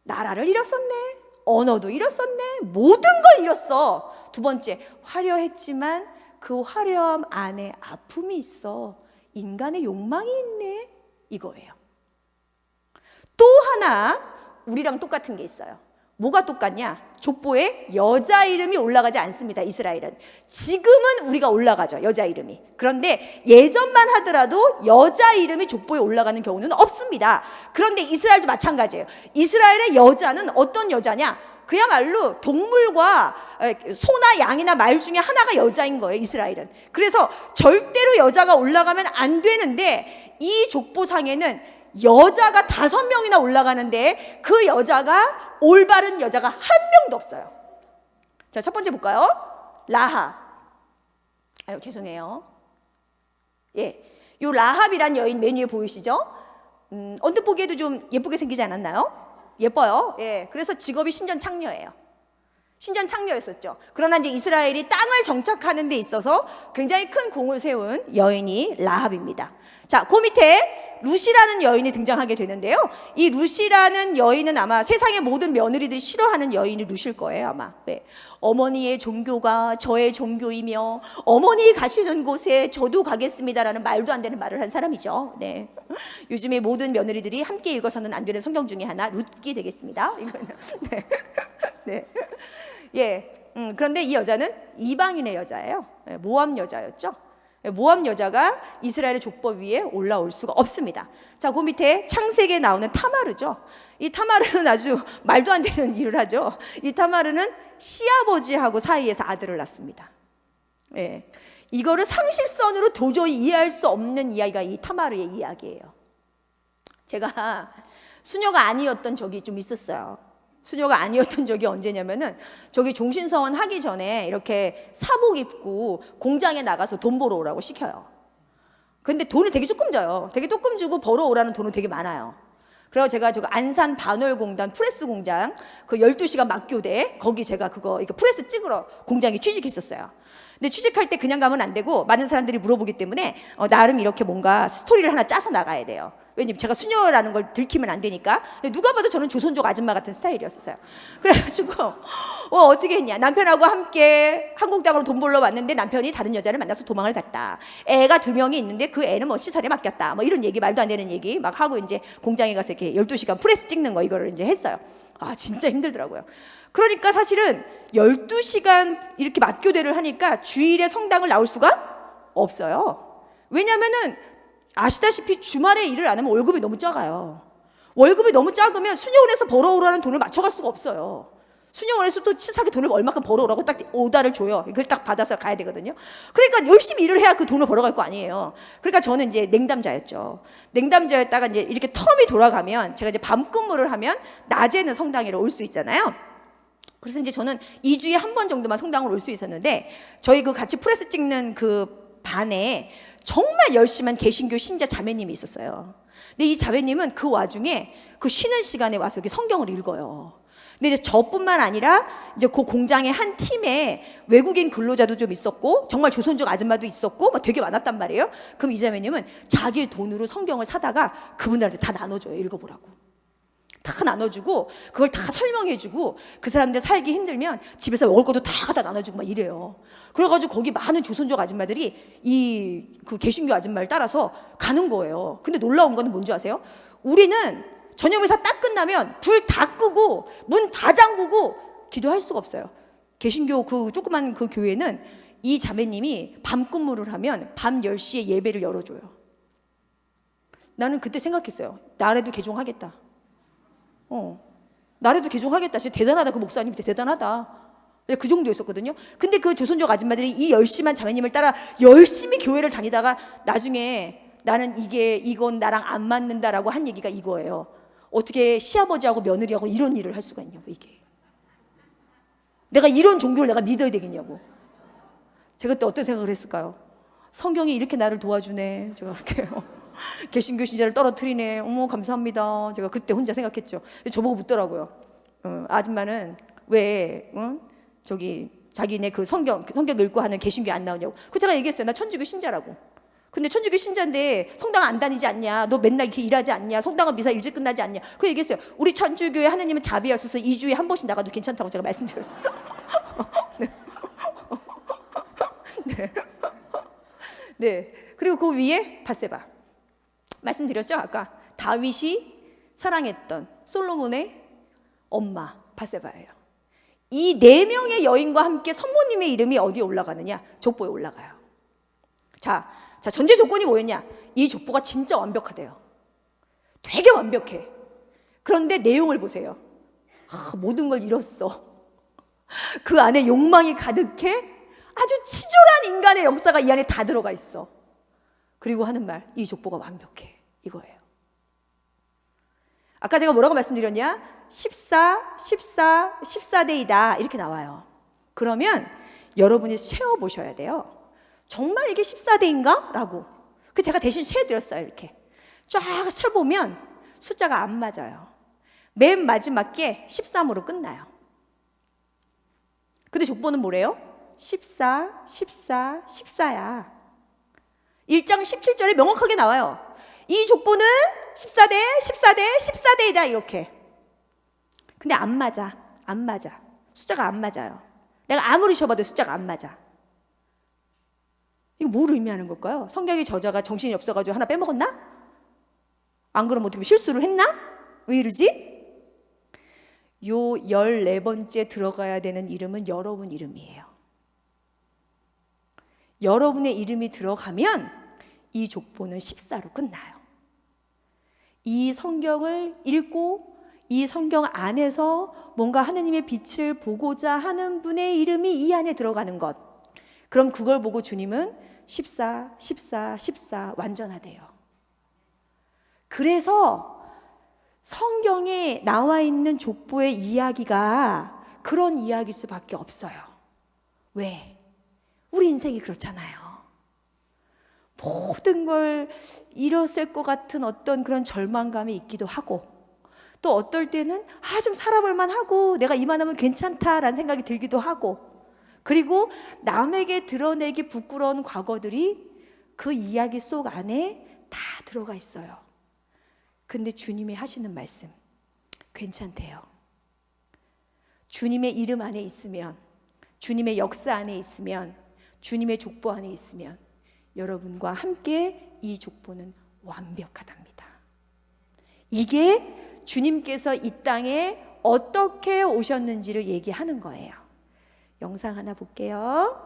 나라를 잃었었네. 언어도 잃었었네. 모든 걸 잃었어. 두 번째, 화려했지만 그 화려함 안에 아픔이 있어. 인간의 욕망이 있네. 이거예요. 또 하나 우리랑 똑같은 게 있어요. 뭐가 똑같냐? 족보에 여자 이름이 올라가지 않습니다. 이스라엘은. 지금은 우리가 올라가죠. 여자 이름이. 그런데 예전만 하더라도 여자 이름이 족보에 올라가는 경우는 없습니다. 그런데 이스라엘도 마찬가지예요. 이스라엘의 여자는 어떤 여자냐? 그야말로 동물과 소나 양이나 말 중에 하나가 여자인 거예요. 이스라엘은. 그래서 절대로 여자가 올라가면 안 되는데 이 족보상에는 여자가 5명이나 올라가는데 그 여자가 올바른 여자가 한 명도 없어요. 자, 첫 번째 볼까요? 라합. 아유, 죄송해요. 예, 요 라합이란 여인 맨 위에 보이시죠? 언뜻 보기에도 좀 예쁘게 생기지 않았나요? 예뻐요. 예, 그래서 직업이 신전창녀예요. 신전창녀였었죠. 그러나 이제 이스라엘이 땅을 정착하는 데 있어서 굉장히 큰 공을 세운 여인이 라합입니다. 자, 그 밑에 루시라는 여인이 등장하게 되는데요. 이 루시라는 여인은 아마 세상의 모든 며느리들이 싫어하는 여인이 루시일 거예요, 아마. 네. 어머니의 종교가 저의 종교이며 어머니 가시는 곳에 저도 가겠습니다라는 말도 안 되는 말을 한 사람이죠. 네. 요즘에 모든 며느리들이 함께 읽어서는 안 되는 성경 중에 하나 룻기 되겠습니다. 이거는. 네. 네. 예. 그런데 이 여자는 이방인의 여자예요. 모압 여자였죠. 모압 여자가 이스라엘의 족보 위에 올라올 수가 없습니다. 자, 그 밑에 창세기에 나오는 타마르죠. 이 타마르는 아주 말도 안 되는 일을 하죠. 이 타마르는 시아버지하고 사이에서 아들을 낳습니다. 예. 이거를 상식선으로 도저히 이해할 수 없는 이야기가 이 타마르의 이야기예요. 제가 수녀가 아니었던 적이 좀 있었어요. 수녀가 아니었던 적이 언제냐면은 저기 종신서원 하기 전에 이렇게 사복 입고 공장에 나가서 돈 벌어 오라고 시켜요. 근데 돈을 되게 조금 줘요. 되게 조금 주고 벌어 오라는 돈은 되게 많아요. 그래서 제가 저거 안산 반월공단 프레스 공장 그 12시간 막교대 거기 제가 그거 이거 프레스 찍으러 공장에 취직했었어요. 근데 취직할 때 그냥 가면 안 되고 많은 사람들이 물어보기 때문에 나름 이렇게 뭔가 스토리를 하나 짜서 나가야 돼요. 왜냐면 제가 수녀라는 걸 들키면 안 되니까. 누가 봐도 저는 조선족 아줌마 같은 스타일이었어요. 그래가지고 어떻게 했냐, 남편하고 함께 한국 땅으로 돈 벌러 왔는데 남편이 다른 여자를 만나서 도망을 갔다. 애가 2명이 있는데 그 애는 뭐 시설에 맡겼다, 뭐 이런 얘기, 말도 안 되는 얘기 막 하고 이제 공장에 가서 이렇게 12시간 프레스 찍는 거 이거를 이제 했어요. 아, 진짜 힘들더라고요. 그러니까 사실은 12시간 이렇게 맞교대를 하니까 주일에 성당을 나올 수가 없어요. 왜냐면은 아시다시피 주말에 일을 안 하면 월급이 너무 작아요. 월급이 너무 작으면 수녀원에서 벌어오라는 돈을 맞춰갈 수가 없어요. 수녀원에서 또 치사하게 돈을 얼마큼 벌어오라고 딱 오다를 줘요. 이걸 딱 받아서 가야 되거든요. 그러니까 열심히 일을 해야 그 돈을 벌어갈 거 아니에요. 그러니까 저는 이제 냉담자였죠. 냉담자였다가 이제 이렇게 텀이 돌아가면, 제가 이제 밤 근무를 하면 낮에는 성당에 올 수 있잖아요. 그래서 이제 저는 2주에 한 번 정도만 성당을 올 수 있었는데, 저희 그 같이 프레스 찍는 그 반에 정말 열심한 개신교 신자 자매님이 있었어요. 근데 이 자매님은 그 와중에 그 쉬는 시간에 와서 이렇게 성경을 읽어요. 근데 이제 저뿐만 아니라 이제 그 공장의 한 팀에 외국인 근로자도 좀 있었고 정말 조선족 아줌마도 있었고 막 되게 많았단 말이에요. 그럼 이 자매님은 자기 돈으로 성경을 사다가 그분들한테 다 나눠줘요. 읽어보라고. 다 나눠주고 그걸 다 설명해주고, 그 사람들 살기 힘들면 집에서 먹을 것도 다 갖다 나눠주고 막 이래요. 그래가지고 거기 많은 조선족 아줌마들이 이 그 개신교 아줌마를 따라서 가는 거예요. 근데 놀라운 거는 뭔지 아세요? 우리는 저녁 회사 딱 끝나면 불 다 끄고 문 다 잠그고 기도할 수가 없어요. 개신교 그 조그만 그 교회는 이 자매님이 밤 근무를 하면 밤 10시에 예배를 열어줘요. 나는 그때 생각했어요. 나라도 개종하겠다. 나라도 개종하겠다. 진짜 대단하다. 그 목사님 진짜 대단하다. 그 정도였었거든요. 근데 그 조선족 아줌마들이 이 열심한 자매님을 따라 열심히 교회를 다니다가 나중에 나는 이건 나랑 안 맞는다라고 한 얘기가 이거예요. 어떻게 시아버지하고 며느리하고 이런 일을 할 수가 있냐고, 이게. 내가 이런 종교를 내가 믿어야 되겠냐고. 제가 그때 어떤 생각을 했을까요? 성경이 이렇게 나를 도와주네. 제가 이렇게 개신교 신자를 떨어뜨리네. 어머, 감사합니다. 제가 그때 혼자 생각했죠. 저보고 묻더라고요. 아줌마는 왜 저기 자기네 그 성경 읽고 하는 개신교 안 나오냐고. 그 제가 얘기했어요. 나 천주교 신자라고. 근데 천주교 신자인데 성당 안 다니지 않냐? 너 맨날 이렇게 일하지 않냐? 성당은 미사 일찍 끝나지 않냐? 그 얘기했어요. 우리 천주교의 하나님은 자비하셔서 2주에 한 번씩 나가도 괜찮다고 제가 말씀드렸어요. 네. 네. 네. 그리고 그 위에 밧세바. 말씀드렸죠? 아까 다윗이 사랑했던 솔로몬의 엄마 밧세바예요. 이 4명의 여인과 함께 성모님의 이름이 어디에 올라가느냐? 족보에 올라가요. 자, 전제 조건이 뭐였냐? 이 족보가 진짜 완벽하대요. 되게 완벽해. 그런데 내용을 보세요. 모든 걸 잃었어. 그 안에 욕망이 가득해. 아주 치졸한 인간의 역사가 이 안에 다 들어가 있어. 그리고 하는 말, 이 족보가 완벽해. 이거예요. 아까 제가 뭐라고 말씀드렸냐? 14대이다 이렇게 나와요. 그러면 여러분이 세어보셔야 돼요. 정말 이게 14대인가? 라고. 그 제가 대신 세어드렸어요. 이렇게 쫙 세보면 숫자가 안 맞아요. 맨 마지막 게 13으로 끝나요. 근데 족보는 뭐래요? 14야. 1장 17절에 명확하게 나와요. 이 족보는 14대이다 이렇게. 근데 안 맞아. 숫자가 안 맞아요. 내가 아무리 쉬어봐도 숫자가 안 맞아. 이거 뭘 의미하는 걸까요? 성경의 저자가 정신이 없어가지고 하나 빼먹었나? 안 그러면 어떻게 실수를 했나? 왜 이러지? 요 14번째 들어가야 되는 이름은 여러분 이름이에요. 여러분의 이름이 들어가면 이 족보는 14로 끝나요. 이 성경을 읽고 이 성경 안에서 뭔가 하나님의 빛을 보고자 하는 분의 이름이 이 안에 들어가는 것. 그럼 그걸 보고 주님은 14, 14, 14 완전하대요. 그래서 성경에 나와 있는 족보의 이야기가 그런 이야기일 수밖에 없어요. 왜? 우리 인생이 그렇잖아요. 모든 걸 잃었을 것 같은 어떤 그런 절망감이 있기도 하고, 또 어떨 때는 좀 살아볼만 하고 내가 이만하면 괜찮다라는 생각이 들기도 하고, 그리고 남에게 드러내기 부끄러운 과거들이 그 이야기 속 안에 다 들어가 있어요. 근데 주님이 하시는 말씀, 괜찮대요. 주님의 이름 안에 있으면, 주님의 역사 안에 있으면, 주님의 족보 안에 있으면 여러분과 함께 이 족보는 완벽하답니다. 이게 주님께서 이 땅에 어떻게 오셨는지를 얘기하는 거예요. 영상 하나 볼게요.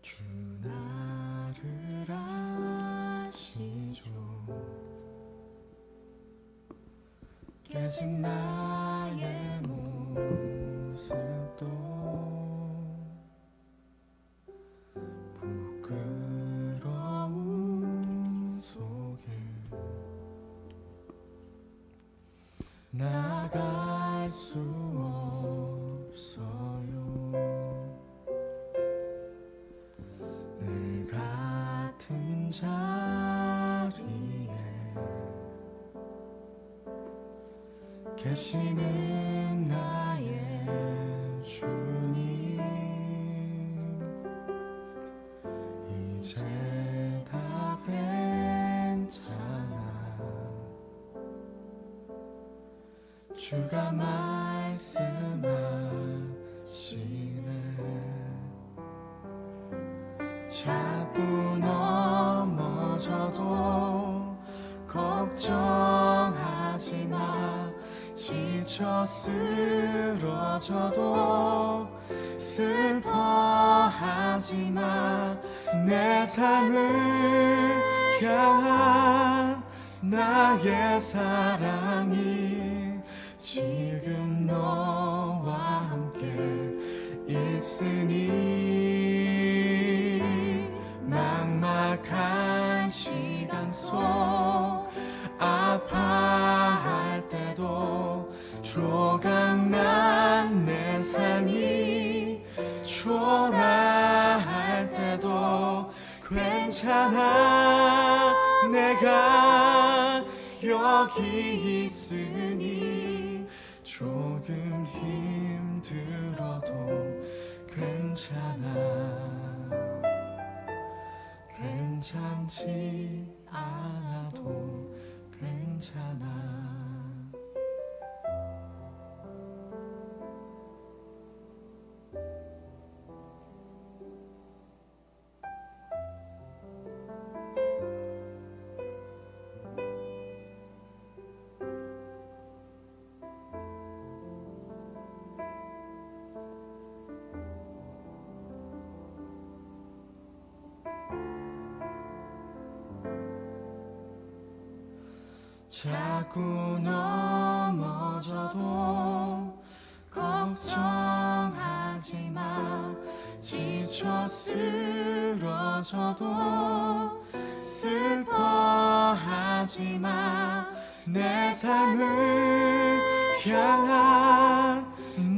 주 나를 아시죠. 깨진 나의 모습도 부끄러움 속에 나갈 수 없어요. 늘 같은 자리에 계시는 나의 주님, 이제 다 괜찮아. 주가 말씀하시네. 자꾸 넘어져도 걱정하지 마. 지쳐 쓰러져도 슬퍼하지 마. 내 삶을 향한 나의 사랑이 지금 너와 함께 있으니 막막한 시간 속 아파할 때도 조각난 내 삶이 초라할 때도 괜찮아. 내가 여기 있으니 조금 힘들어도 괜찮아. 괜찮지 않아도 괜찮아. 자꾸 넘어져도 걱정하지 마. 지쳐 쓰러져도 슬퍼하지 마. 내 삶을 향한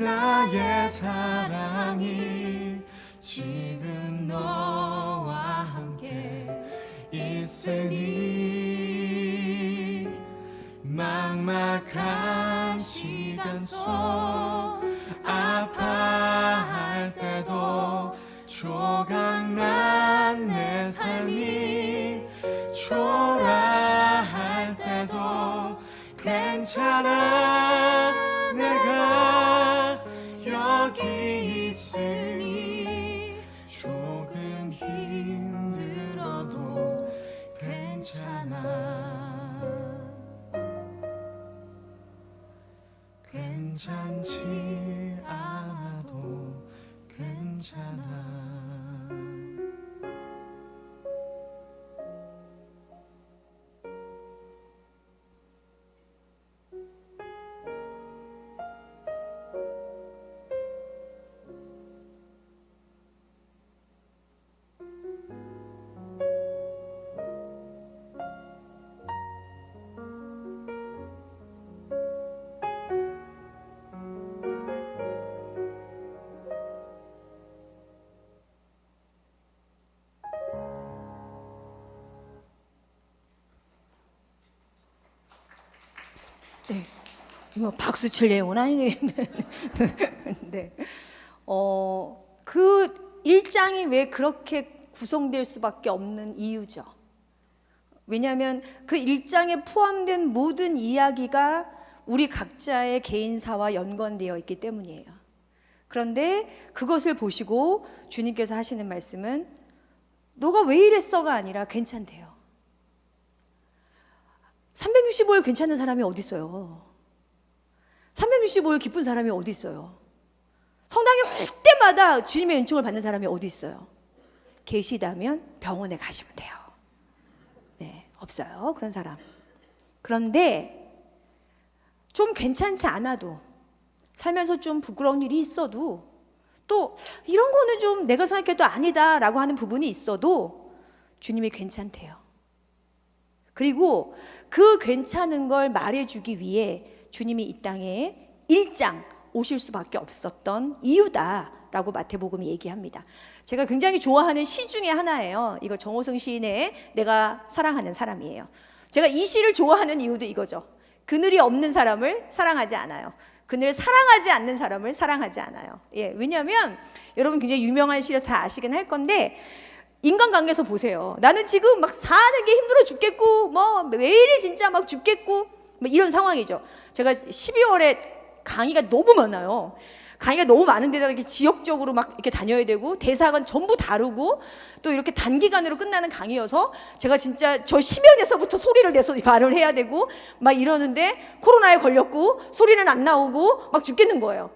나의 사랑이 지금 너와 함께 있으니 막막한 시간 속 아파할 때도 조각난 내 삶이 초라할 때도 괜찮아 내가 여기 있으니 조금 힘들어도 괜찮아 괜찮지 않아도 괜찮아 네, 이거 박수 칠 내용은 아니네. 네, 그 1장이 왜 그렇게 구성될 수밖에 없는 이유죠. 왜냐하면 그 1장에 포함된 모든 이야기가 우리 각자의 개인사와 연관되어 있기 때문이에요. 그런데 그것을 보시고 주님께서 하시는 말씀은 너가 왜 이랬어가 아니라 괜찮대요. 365일 괜찮은 사람이 어디 있어요? 365일 기쁜 사람이 어디 있어요? 성당에 올 때마다 주님의 은총을 받는 사람이 어디 있어요? 계시다면 병원에 가시면 돼요. 네, 없어요, 그런 사람. 그런데 좀 괜찮지 않아도, 살면서 좀 부끄러운 일이 있어도, 또 이런 거는 좀 내가 생각해도 아니다라고 하는 부분이 있어도 주님이 괜찮대요. 그리고 그 괜찮은 걸 말해주기 위해 주님이 이 땅에 1장 오실 수밖에 없었던 이유다라고 마태복음이 얘기합니다. 제가 굉장히 좋아하는 시 중에 하나예요. 이거 정호승 시인의 내가 사랑하는 사람이에요. 제가 이 시를 좋아하는 이유도 이거죠. 그늘이 없는 사람을 사랑하지 않아요. 그늘을 사랑하지 않는 사람을 사랑하지 않아요. 예, 왜냐하면 여러분 굉장히 유명한 시라서 다 아시긴 할 건데, 인간관계에서 보세요. 나는 지금 막 사는 게 힘들어 죽겠고, 뭐 매일이 진짜 막 죽겠고, 뭐 이런 상황이죠. 제가 12월에 강의가 너무 많아요. 강의가 너무 많은데다가 이렇게 지역적으로 막 이렇게 다녀야 되고, 대사관 전부 다르고, 또 이렇게 단기간으로 끝나는 강의여서 제가 진짜 저 심연에서부터 소리를 내서 말을 해야 되고 막 이러는데, 코로나에 걸렸고 소리는 안 나오고 막 죽겠는 거예요.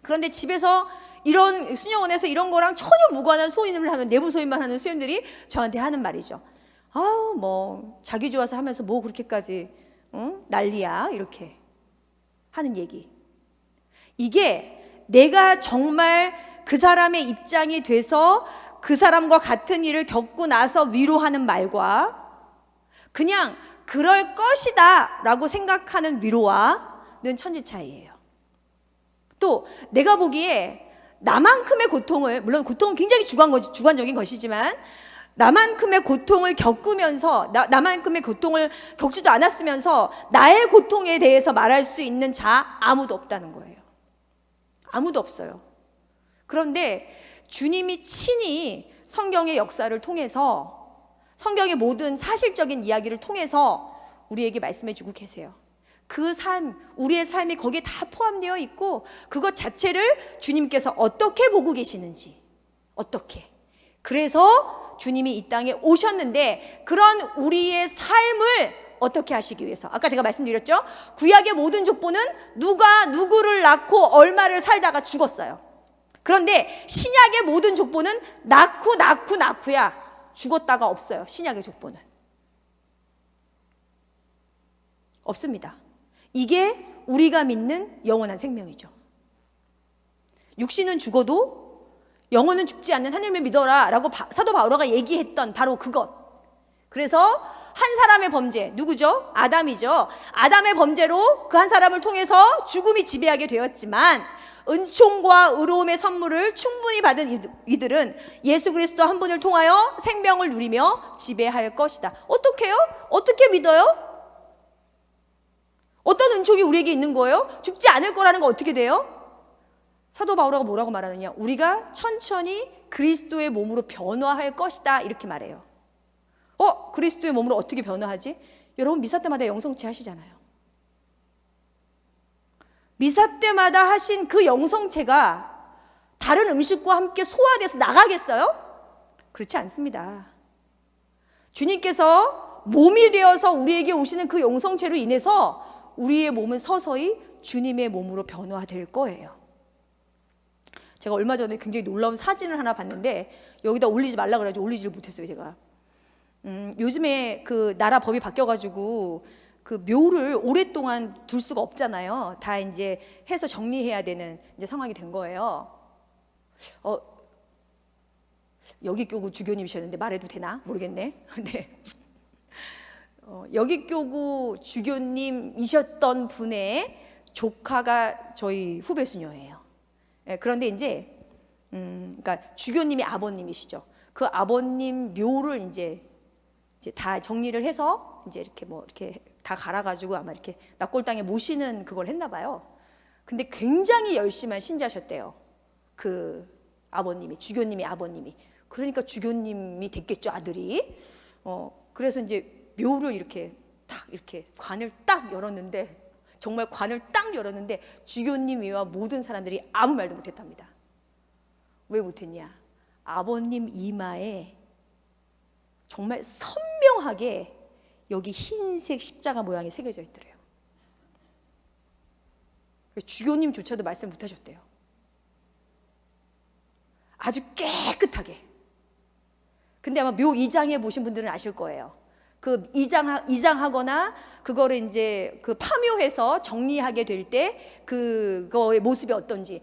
그런데 집에서 이런 수녀원에서 이런 거랑 전혀 무관한 소임을 하면, 내부 소임만 하는 수임들이 저한테 하는 말이죠. 뭐 자기 좋아서 하면서 뭐 그렇게까지 난리야, 이렇게 하는 얘기. 이게 내가 정말 그 사람의 입장이 돼서 그 사람과 같은 일을 겪고 나서 위로하는 말과, 그냥 그럴 것이다 라고 생각하는 위로와는 천지 차이예요. 또 내가 보기에 나만큼의 고통을, 물론 고통은 굉장히 주관적인 것이지만, 나만큼의 고통을 겪으면서, 나만큼의 고통을 겪지도 않았으면서 나의 고통에 대해서 말할 수 있는 자 아무도 없다는 거예요. 아무도 없어요. 그런데 주님이 친히 성경의 역사를 통해서, 성경의 모든 사실적인 이야기를 통해서 우리에게 말씀해 주고 계세요. 그 삶, 우리의 삶이 거기에 다 포함되어 있고, 그것 자체를 주님께서 어떻게 보고 계시는지, 어떻게. 그래서 주님이 이 땅에 오셨는데, 그런 우리의 삶을 어떻게 하시기 위해서, 아까 제가 말씀드렸죠? 구약의 모든 족보는 누가 누구를 낳고 얼마를 살다가 죽었어요. 그런데 신약의 모든 족보는 낳고야 죽었다가 없어요. 신약의 족보는 없습니다. 이게 우리가 믿는 영원한 생명이죠. 육신은 죽어도 영혼은 죽지 않는 하나님을 믿어라 라고 사도 바오로가 얘기했던 바로 그것. 그래서 한 사람의 범죄, 누구죠? 아담이죠. 아담의 범죄로 그 한 사람을 통해서 죽음이 지배하게 되었지만 은총과 의로움의 선물을 충분히 받은 이들은 예수 그리스도 한 분을 통하여 생명을 누리며 지배할 것이다. 어떻게요? 어떻게 믿어요? 어떤 은총이 우리에게 있는 거예요? 죽지 않을 거라는 거 어떻게 돼요? 사도 바울가 뭐라고 말하느냐? 우리가 천천히 그리스도의 몸으로 변화할 것이다 이렇게 말해요. 그리스도의 몸으로 어떻게 변화하지? 여러분 미사 때마다 영성체 하시잖아요. 미사 때마다 하신 그 영성체가 다른 음식과 함께 소화돼서 나가겠어요? 그렇지 않습니다. 주님께서 몸이 되어서 우리에게 오시는 그 영성체로 인해서 우리의 몸은 서서히 주님의 몸으로 변화될 거예요. 제가 얼마 전에 굉장히 놀라운 사진을 하나 봤는데 여기다 올리지 말라 그래가지고 올리지를 못했어요. 제가 요즘에 그 나라 법이 바뀌어가지고 그 묘를 오랫동안 둘 수가 없잖아요. 다 이제 해서 정리해야 되는 이제 상황이 된 거예요. 여기 교구 주교님이셨는데 말해도 되나 모르겠네. 네. 여기 교구 주교님이셨던 분의 조카가 저희 후배 수녀예요. 네, 그런데 이제 그러니까 주교님이 아버님이시죠. 그 아버님 묘를 이제 다 정리를 해서 이제 이렇게 뭐 이렇게 다 갈아가지고 아마 이렇게 납골당에 모시는 그걸 했나 봐요. 근데 굉장히 열심한 신자셨대요. 그 아버님이, 주교님이 아버님이. 그러니까 주교님이 됐겠죠, 아들이. 그래서 이제 묘를 이렇게 딱 이렇게 관을 딱 열었는데 정말 관을 딱 열었는데 주교님 외와 모든 사람들이 아무 말도 못했답니다. 왜 못했냐? 아버님 이마에 정말 선명하게 여기 흰색 십자가 모양이 새겨져 있더래요. 주교님조차도 말씀 못하셨대요. 아주 깨끗하게. 근데 아마 묘 이장해 보신 분들은 아실 거예요. 그 이장하거나 그거를 이제 그 파묘해서 정리하게 될 때 그거의 모습이 어떤지.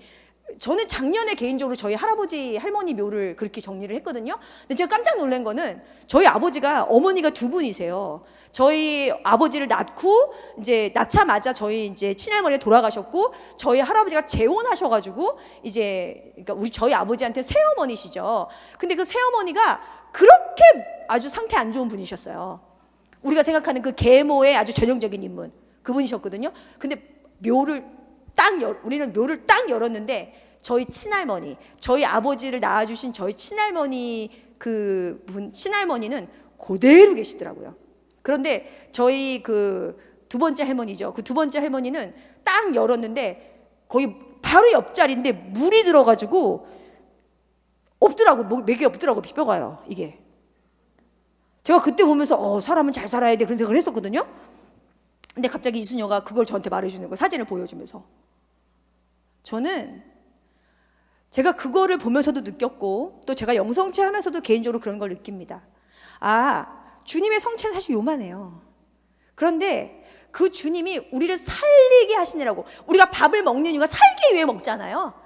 저는 작년에 개인적으로 저희 할아버지 할머니 묘를 그렇게 정리를 했거든요. 근데 제가 깜짝 놀란 거는 저희 아버지가 어머니가 두 분이세요. 저희 아버지를 낳고 이제 낳자마자 저희 이제 친할머니가 돌아가셨고 저희 할아버지가 재혼하셔가지고 이제 그러니까 저희 아버지한테 새어머니시죠. 근데 그 새어머니가 그렇게 아주 상태 안 좋은 분이셨어요. 우리가 생각하는 그 계모의 아주 전형적인 인물 그분이셨거든요. 근데 우리는 묘를 딱 열었는데 저희 친할머니, 저희 아버지를 낳아주신 저희 친할머니 친할머니는 그대로 계시더라고요. 그런데 저희 그 두 번째 할머니죠. 그 두 번째 할머니는 딱 열었는데 거의 바로 옆자리인데 물이 들어가지고 맥이 없더라고, 뼈가요, 이게. 제가 그때 보면서 사람은 잘 살아야 돼 그런 생각을 했었거든요. 근데 갑자기 이수녀가 그걸 저한테 말해주는 거예요. 사진을 보여주면서. 저는 제가 그거를 보면서도 느꼈고 또 제가 영성체 하면서도 개인적으로 그런 걸 느낍니다. 주님의 성체는 사실 요만해요. 그런데 그 주님이 우리를 살리게 하시느라고. 우리가 밥을 먹는 이유가 살기 위해 먹잖아요.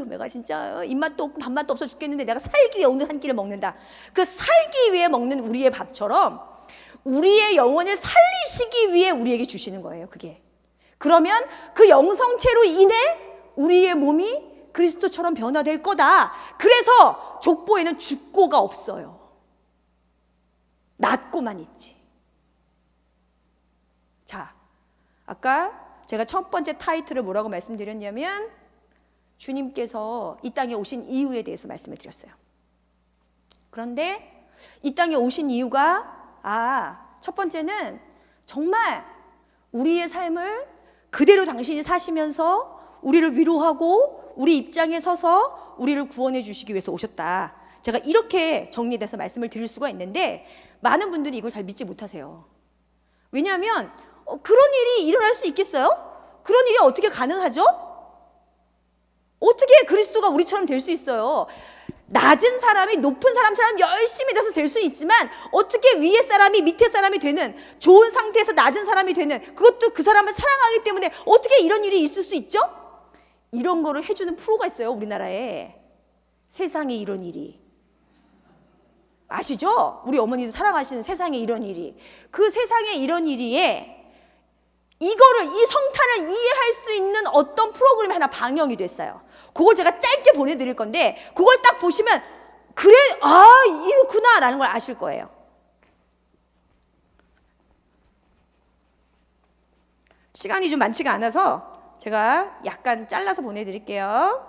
내가 진짜 입맛도 없고 밥맛도 없어 죽겠는데 내가 살기 위해 오늘 한 끼를 먹는다. 그 살기 위해 먹는 우리의 밥처럼 우리의 영혼을 살리시기 위해 우리에게 주시는 거예요. 그게. 그러면 그 영성체로 인해 우리의 몸이 그리스도처럼 변화될 거다. 그래서 족보에는 죽고가 없어요. 낫고만 있지. 자, 아까 제가 첫 번째 타이틀을 뭐라고 말씀드렸냐면 주님께서 이 땅에 오신 이유에 대해서 말씀을 드렸어요. 그런데 이 땅에 오신 이유가 첫 번째는 정말 우리의 삶을 그대로 당신이 사시면서 우리를 위로하고 우리 입장에 서서 우리를 구원해 주시기 위해서 오셨다. 제가 이렇게 정리돼서 말씀을 드릴 수가 있는데 많은 분들이 이걸 잘 믿지 못하세요. 왜냐하면 그런 일이 일어날 수 있겠어요? 그런 일이 어떻게 가능하죠? 어떻게 그리스도가 우리처럼 될 수 있어요? 낮은 사람이 높은 사람처럼 열심히 돼서 될 수 있지만 어떻게 위에 사람이 밑에 사람이 되는, 좋은 상태에서 낮은 사람이 되는, 그것도 그 사람을 사랑하기 때문에 어떻게 이런 일이 있을 수 있죠? 이런 거를 해주는 프로가 있어요, 우리나라에. 세상에 이런 일이. 아시죠? 우리 어머니도 사랑하시는 세상에 이런 일이. 그 세상에 이런 일이에 이거를, 이 성탄을 이해할 수 있는 어떤 프로그램이 하나 방영이 됐어요. 그걸 제가 짧게 보내드릴 건데 그걸 딱 보시면 그래, 아, 이렇구나 라는 걸 아실 거예요. 시간이 좀 많지가 않아서 제가 약간 잘라서 보내드릴게요.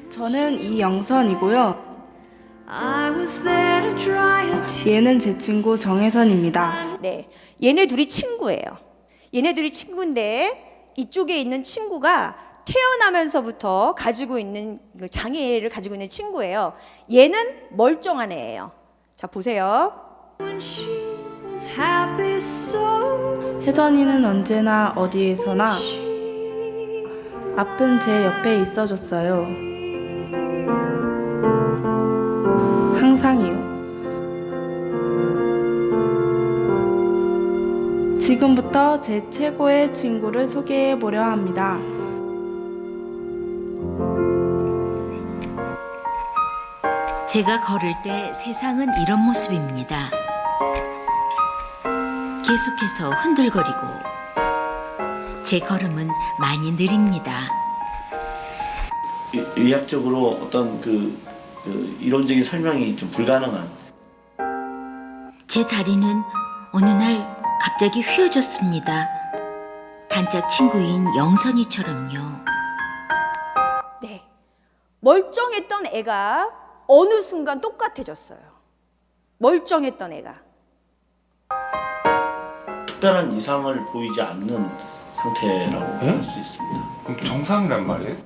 저는 이영선이고요. 얘는 제 친구 정혜선입니다. 네, 얘네 둘이 친구예요. 얘네 둘이 친구인데 이쪽에 있는 친구가 태어나면서부터 가지고 있는 장애를 가지고 있는 친구예요. 얘는 멀쩡한 애예요. 자, 보세요. 혜선이는 언제나 어디에서나 아픈 제 옆에 있어줬어요. 항상이요. 지금부터 제 최고의 친구를 소개해 보려 합니다. 제가 걸을 때 세상은 이런 모습입니다. 계속해서 흔들거리고 제 걸음은 많이 느립니다. 의학적으로 어떤 그 이론적인 설명이 좀 불가능한. 제 다리는 어느 날 갑자기 휘어졌습니다. 단짝 친구인 영선이처럼요. 네, 멀쩡했던 애가 어느 순간 똑같아졌어요. 멀쩡했던 애가. 특별한 이상을 보이지 않는 상태라고 할 수 있습니다. 그럼 정상이란 말이에요?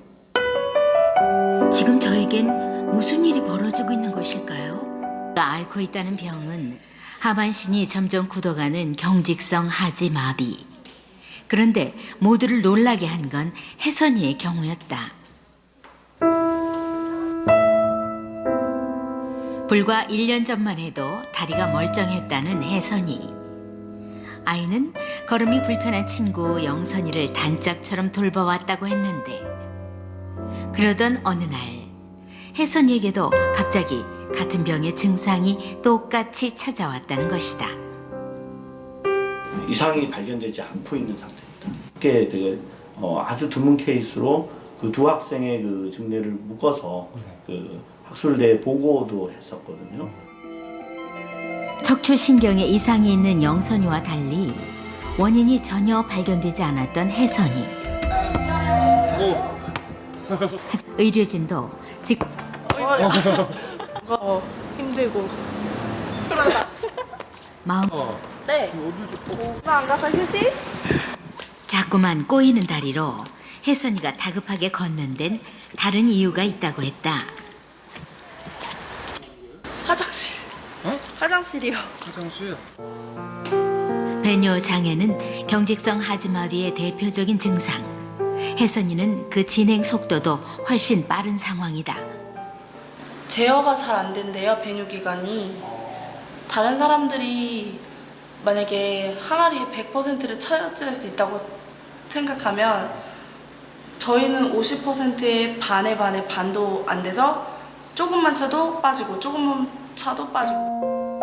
지금 저에겐 무슨 일이 벌어지고 있는 것일까요? 나 앓고 있다는 병은 하반신이 점점 굳어가는 경직성 하지 마비. 그런데 모두를 놀라게 한 건 혜선이의 경우였다. 불과 1년 전만 해도 다리가 멀쩡했다는 혜선이. 아이는 걸음이 불편한 친구 영선이를 단짝처럼 돌봐왔다고 했는데 그러던 어느 날 혜선이에게도 갑자기 같은 병의 증상이 똑같이 찾아왔다는 것이다. 이상이 발견되지 않고 있는 상태입니다. 그게 되게 아주 드문 케이스로 그 두 학생의 그 증례를 묶어서 그 학술대에 보고도 했었거든요. 척추신경에 이상이 있는 영선이와 달리 원인이 전혀 발견되지 않았던 혜선이. 의료진도 즉 힘들고. 마음 네. 나 안 가서 휴식? 자꾸만 꼬이는 다리로 혜선이가 다급하게 걷는 데는 다른 이유가 있다고 했다. 화장실. 어? 화장실이요. 화장실. 배뇨 장애는 경직성 하지마비의 대표적인 증상. 혜선이는 그 진행 속도도 훨씬 빠른 상황이다. 제어가 잘 안 된대요, 배뇨기관이. 다른 사람들이 만약에 항아리에 100%를 차지할 수 있다고 생각하면 저희는 50%의 반에 반도 안 돼서 조금만 차도 빠지고 조금만 차도 빠지고.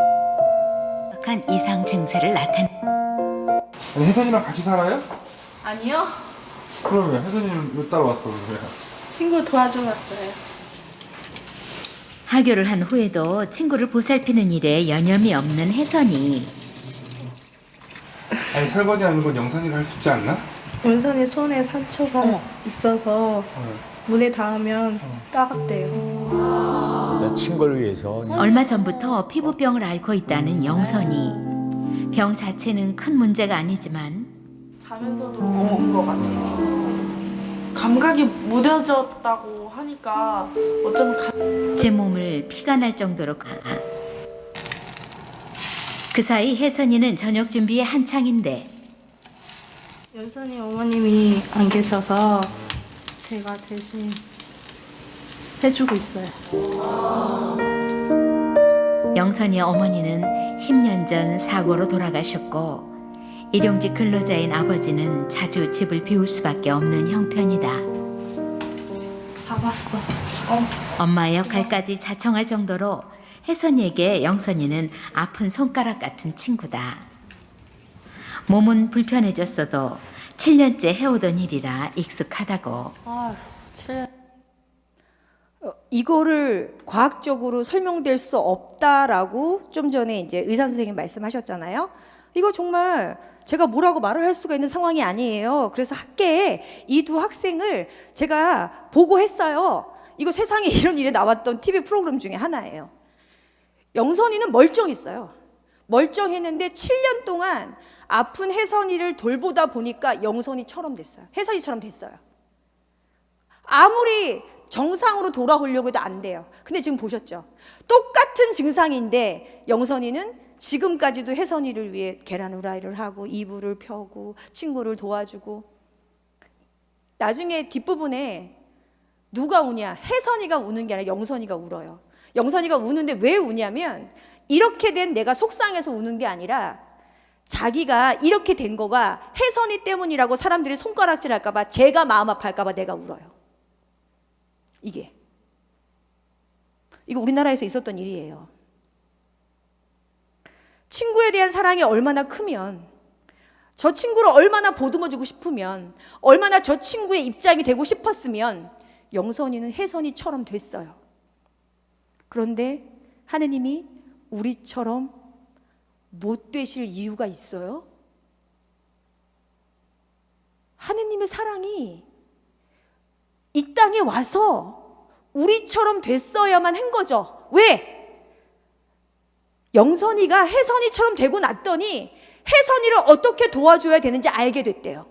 한 이상 증세를 나타내. 아니, 혜선이랑 같이 살아요? 아니요. 그러면 혜선이는 왜 따라왔어? 그래? 친구 도와주러 왔어요. 하교를 한 후에도 친구를 보살피는 일에 여념이 없는 혜선이. 아니 설거지하는 건 영상이라 할 수 있지 않나? 원선이 손에 상처가 있어서 물에 닿으면 따갑대요. 진짜 친구를 위해서 얼마 전부터 피부병을 앓고 있다는 영선이. 병 자체는 큰 문제가 아니지만 자면서도 온 것 같아요. 감각이 무뎌졌다고 하니까 어쩌면 제 몸을 피가 날 정도로. 그 사이 혜선이는 저녁 준비에 한창인데 연선이 어머님이 안 계셔서 제가 대신 해주고 있어요. 영선이의 어머니는 10년 전 사고로 돌아가셨고 일용직 근로자인 아버지는 자주 집을 비울 수밖에 없는 형편이다. 잡았어. 엄마의 역할까지 자청할 정도로 혜선이에게 영선이는 아픈 손가락 같은 친구다. 몸은 불편해졌어도 7년째 해오던 일이라 익숙하다고. 이거를 과학적으로 설명될 수 없다라고 좀 전에 이제 의사 선생님 말씀하셨잖아요. 이거 정말 제가 뭐라고 말을 할 수가 있는 상황이 아니에요. 그래서 학계에 이 두 학생을 제가 보고했어요. 이거 세상에 이런 일이 나왔던 TV 프로그램 중에 하나예요. 영선이는 멀쩡했어요. 멀쩡했는데 7년 동안 아픈 혜선이를 돌보다 보니까 영선이처럼 됐어요. 혜선이처럼 됐어요. 아무리 정상으로 돌아오려고 해도 안 돼요. 근데 지금 보셨죠? 똑같은 증상인데 영선이는 지금까지도 혜선이를 위해 계란 후라이를 하고 이불을 펴고 친구를 도와주고. 나중에 뒷부분에 누가 우냐? 혜선이가 우는 게 아니라 영선이가 울어요. 영선이가 우는데 왜 우냐면 이렇게 된 내가 속상해서 우는 게 아니라 자기가 이렇게 된 거가 혜선이 때문이라고 사람들이 손가락질 할까 봐, 제가 마음 아파할까 봐 내가 울어요. 이거 우리나라에서 있었던 일이에요. 친구에 대한 사랑이 얼마나 크면, 저 친구를 얼마나 보듬어주고 싶으면, 얼마나 저 친구의 입장이 되고 싶었으면 영선이는 혜선이처럼 됐어요. 그런데 하느님이 우리처럼 못 되실 이유가 있어요? 하느님의 사랑이 이 땅에 와서 우리처럼 됐어야만 한 거죠. 왜? 영선이가 혜선이처럼 되고 났더니 혜선이를 어떻게 도와줘야 되는지 알게 됐대요.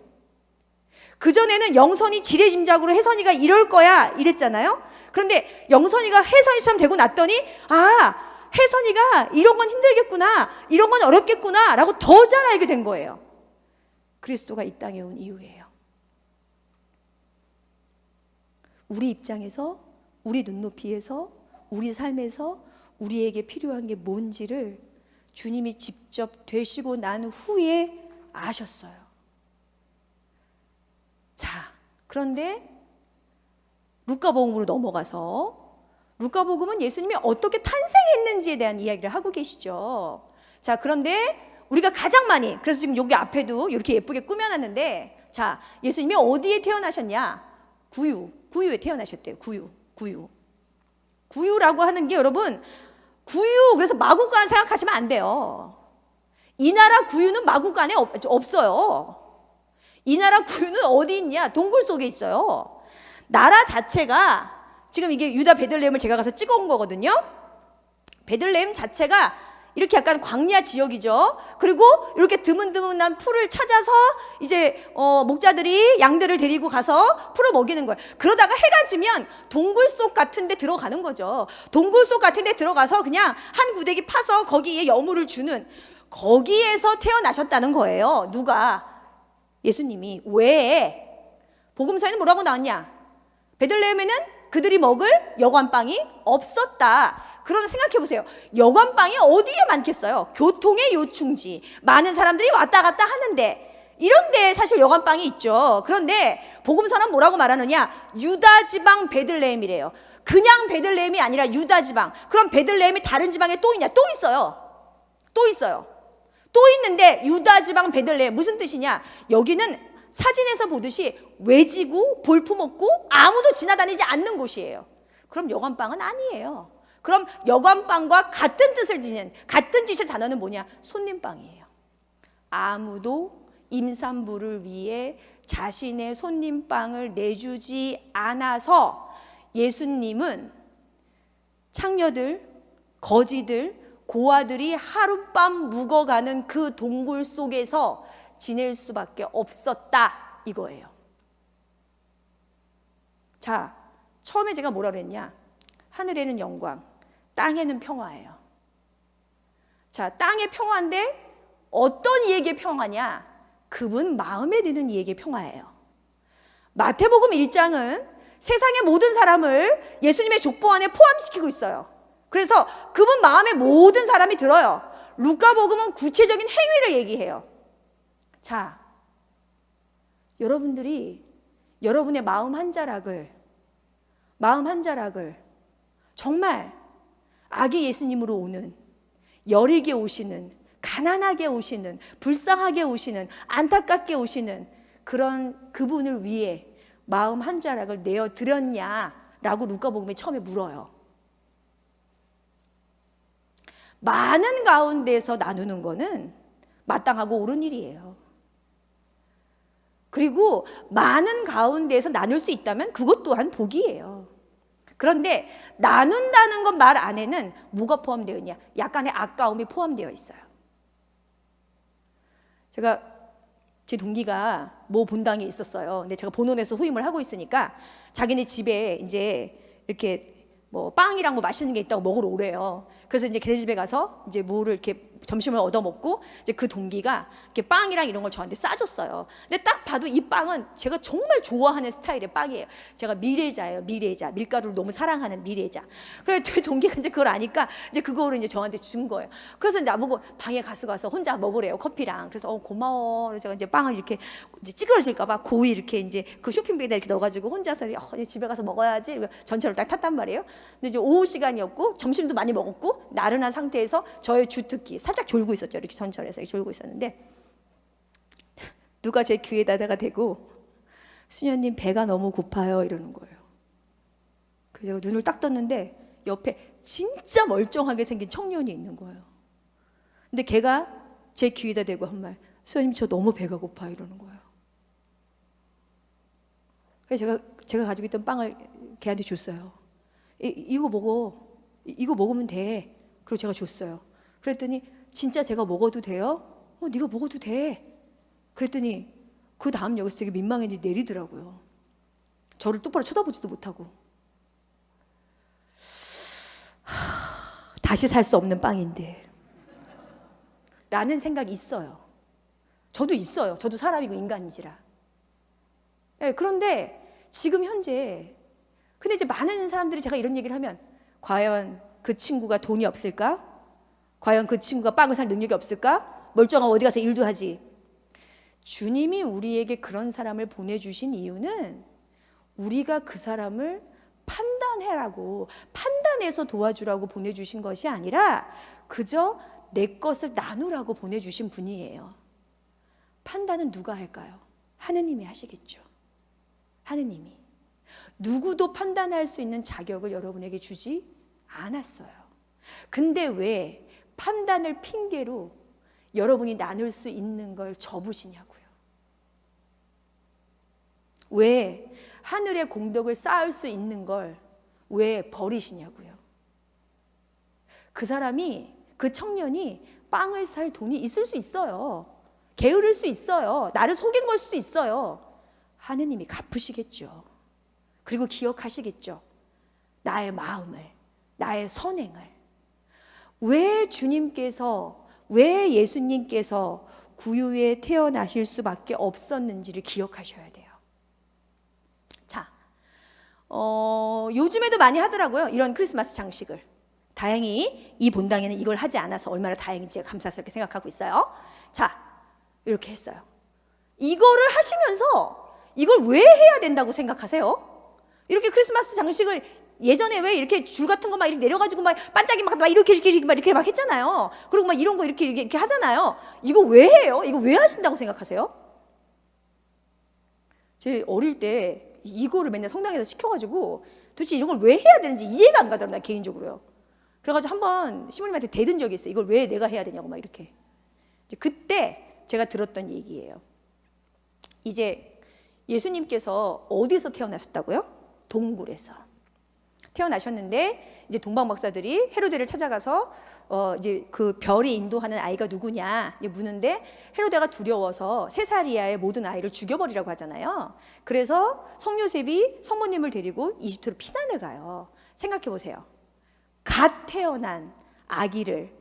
그전에는 영선이 지레짐작으로 혜선이가 이럴 거야 이랬잖아요. 그런데 영선이가 혜선이처럼 되고 났더니 혜선이가 이런 건 힘들겠구나, 이런 건 어렵겠구나 라고 더 잘 알게 된 거예요. 그리스도가 이 땅에 온 이유예요. 우리 입장에서, 우리 눈높이에서, 우리 삶에서 우리에게 필요한 게 뭔지를 주님이 직접 되시고 난 후에 아셨어요. 자, 그런데 루카복음으로 넘어가서, 루카복음은 예수님이 어떻게 탄생했는지에 대한 이야기를 하고 계시죠. 자, 그런데 우리가 가장 많이, 그래서 지금 여기 앞에도 이렇게 예쁘게 꾸며놨는데, 자, 예수님이 어디에 태어나셨냐? 구유에 태어나셨대요. 구유라고 하는 게 여러분, 구유, 그래서 마국간 생각하시면 안 돼요. 이 나라 구유는 마국간에 없어요. 이 나라 구유는 어디 있냐? 동굴 속에 있어요. 나라 자체가, 지금 이게 유다 베들레헴을 제가 가서 찍어온 거거든요. 베들레헴 자체가 이렇게 약간 광야 지역이죠. 그리고 이렇게 드문드문한 풀을 찾아서 이제 목자들이 양들을 데리고 가서 풀을 먹이는 거예요. 그러다가 해가 지면 동굴 속 같은 데 들어가는 거죠. 동굴 속 같은 데 들어가서 그냥 한 구데기 파서 거기에 여물을 주는, 거기에서 태어나셨다는 거예요. 누가? 예수님이. 왜? 복음서에는 뭐라고 나왔냐? 베들레헴에는 그들이 먹을 여관빵이 없었다. 그러나 생각해 보세요. 여관빵이 어디에 많겠어요? 교통의 요충지, 많은 사람들이 왔다 갔다 하는데, 이런 데에 사실 여관빵이 있죠. 그런데 복음서는 뭐라고 말하느냐? 유다 지방 베들레헴이래요. 그냥 베들레헴이 아니라 유다 지방. 그럼 베들레헴이 다른 지방에 또 있냐? 또 있어요. 또 있는데 유다 지방 베들레헴, 무슨 뜻이냐? 여기는 사진에서 보듯이 외지고 볼품없고 아무도 지나다니지 않는 곳이에요. 그럼 여관빵은 아니에요. 그럼 여관빵과 같은 뜻을 지닌, 같은 짓의 단어는 뭐냐? 손님빵이에요. 아무도 임산부를 위해 자신의 손님빵을 내주지 않아서 예수님은 창녀들, 거지들, 고아들이 하룻밤 묵어가는 그 동굴 속에서 지낼 수밖에 없었다, 이거예요. 자, 처음에 제가 뭐라 그랬냐? 하늘에는 영광, 땅에는 평화예요. 자, 땅의 평화인데 어떤 이에게 평화냐? 그분 마음에 드는 이에게 평화예요. 마태복음 1장은 세상의 모든 사람을 예수님의 족보 안에 포함시키고 있어요. 그래서 그분 마음에 모든 사람이 들어요. 루카복음은 구체적인 행위를 얘기해요. 자, 여러분들이 여러분의 마음 한 자락을 정말 아기 예수님으로 오는, 여리게 오시는, 가난하게 오시는, 불쌍하게 오시는, 안타깝게 오시는 그런 그분을 위해 마음 한 자락을 내어드렸냐라고 루카복음이 처음에 물어요. 많은 가운데서 나누는 거는 마땅하고 옳은 일이에요. 그리고 많은 가운데에서 나눌 수 있다면 그것 또한 복이에요. 그런데 나눈다는 것 말 안에는 뭐가 포함되어 있냐? 약간의 아까움이 포함되어 있어요. 제가 제 동기가 모 본당에 있었어요. 근데 제가 본원에서 후임을 하고 있으니까 자기네 집에 이제 이렇게 뭐 빵이랑 뭐 맛있는 게 있다고 먹으러 오래요. 그래서 이제 걔네 집에 가서 이제 뭐를 이렇게 점심을 얻어 먹고 이제 그 동기가 이렇게 빵이랑 이런 걸 저한테 싸줬어요. 근데 딱 봐도 이 빵은 제가 정말 좋아하는 스타일의 빵이에요. 제가 미래자예요, 미래자. 밀가루를 너무 사랑하는 미래자. 그래서 그 동기가 이제 그걸 아니까 이제 그거를 이제 저한테 준 거예요. 그래서 나보고 방에 가서 혼자 먹으래요, 커피랑. 그래서 고마워. 그래서 제가 이제 빵을 이렇게 이제 찌그러질까봐 고이 이렇게 이제 그 쇼핑백에다 이렇게 넣어가지고 혼자서 이제 집에 가서 먹어야지. 전철을 딱 탔단 말이에요. 근데 이제 오후 시간이었고 점심도 많이 먹었고 나른한 상태에서 저의 주특기 살짝 졸고 있었죠. 이렇게 전철에서 이렇게 졸고 있었는데 누가 제 귀에다가 대고 수녀님 배가 너무 고파요 이러는 거예요. 그래서 제가 눈을 딱 떴는데 옆에 진짜 멀쩡하게 생긴 청년이 있는 거예요. 근데 걔가 제 귀에다 대고 한 말, 수녀님 저 너무 배가 고파요 이러는 거예요. 그래서 제가 가지고 있던 빵을 걔한테 줬어요. 이거 먹어. 이거 먹으면 돼. 그리고 제가 줬어요. 그랬더니 진짜 제가 먹어도 돼요? 네가 먹어도 돼. 그랬더니 그 다음 여기서 되게 민망해지 내리더라고요. 저를 똑바로 쳐다보지도 못하고. 다시 살 수 없는 빵인데 라는 생각이 있어요. 저도 있어요. 저도 사람이고 인간이지라. 그런데 지금 현재 근데 이제 많은 사람들이 제가 이런 얘기를 하면 과연 그 친구가 돈이 없을까? 과연 그 친구가 빵을 살 능력이 없을까? 멀쩡하고 어디 가서 일도 하지. 주님이 우리에게 그런 사람을 보내주신 이유는 우리가 그 사람을 판단해라고, 판단해서 도와주라고 보내주신 것이 아니라 그저 내 것을 나누라고 보내주신 분이에요. 판단은 누가 할까요? 하느님이 하시겠죠. 하느님이. 누구도 판단할 수 있는 자격을 여러분에게 주지 않았어요. 근데 왜 판단을 핑계로 여러분이 나눌 수 있는 걸 접으시냐고요. 왜 하늘의 공덕을 쌓을 수 있는 걸 왜 버리시냐고요. 그 사람이, 그 청년이 빵을 살 돈이 있을 수 있어요. 게으를 수 있어요. 나를 속인 걸 수도 있어요. 하느님이 갚으시겠죠. 그리고 기억하시겠죠. 나의 마음을, 나의 선행을. 왜 주님께서, 왜 예수님께서 구유에 태어나실 수밖에 없었는지를 기억하셔야 돼요. 자, 요즘에도 많이 하더라고요. 이런 크리스마스 장식을. 다행히 이 본당에는 이걸 하지 않아서 얼마나 다행인지 감사스럽게 생각하고 있어요. 자, 이렇게 했어요. 이거를 하시면서 이걸 왜 해야 된다고 생각하세요? 이렇게 크리스마스 장식을 예전에 왜 이렇게 줄 같은 거 막 이렇게 내려가지고 막 반짝이 막 이렇게 막 했잖아요. 그리고 막 이런 거 이렇게 하잖아요. 이거 왜 해요? 이거 왜 하신다고 생각하세요? 제 어릴 때 이거를 맨날 성당에서 시켜가지고 도대체 이런 걸 왜 해야 되는지 이해가 안 가더라고요, 나 개인적으로요. 그래가지고 한번 시모님한테 대든 적이 있어요. 이걸 왜 내가 해야 되냐고 막 이렇게. 이제 그때 제가 들었던 얘기예요. 이제 예수님께서 어디서 태어나셨다고요? 동굴에서 태어나셨는데 이제 동방 박사들이 헤로데를 찾아가서 이제 그 별이 인도하는 아이가 누구냐 묻는데 헤로데가 두려워서 세사리아의 모든 아이를 죽여버리라고 하잖아요. 그래서 성요셉이 성모님을 데리고 이집트로 피난을 가요. 생각해 보세요. 갓 태어난 아기를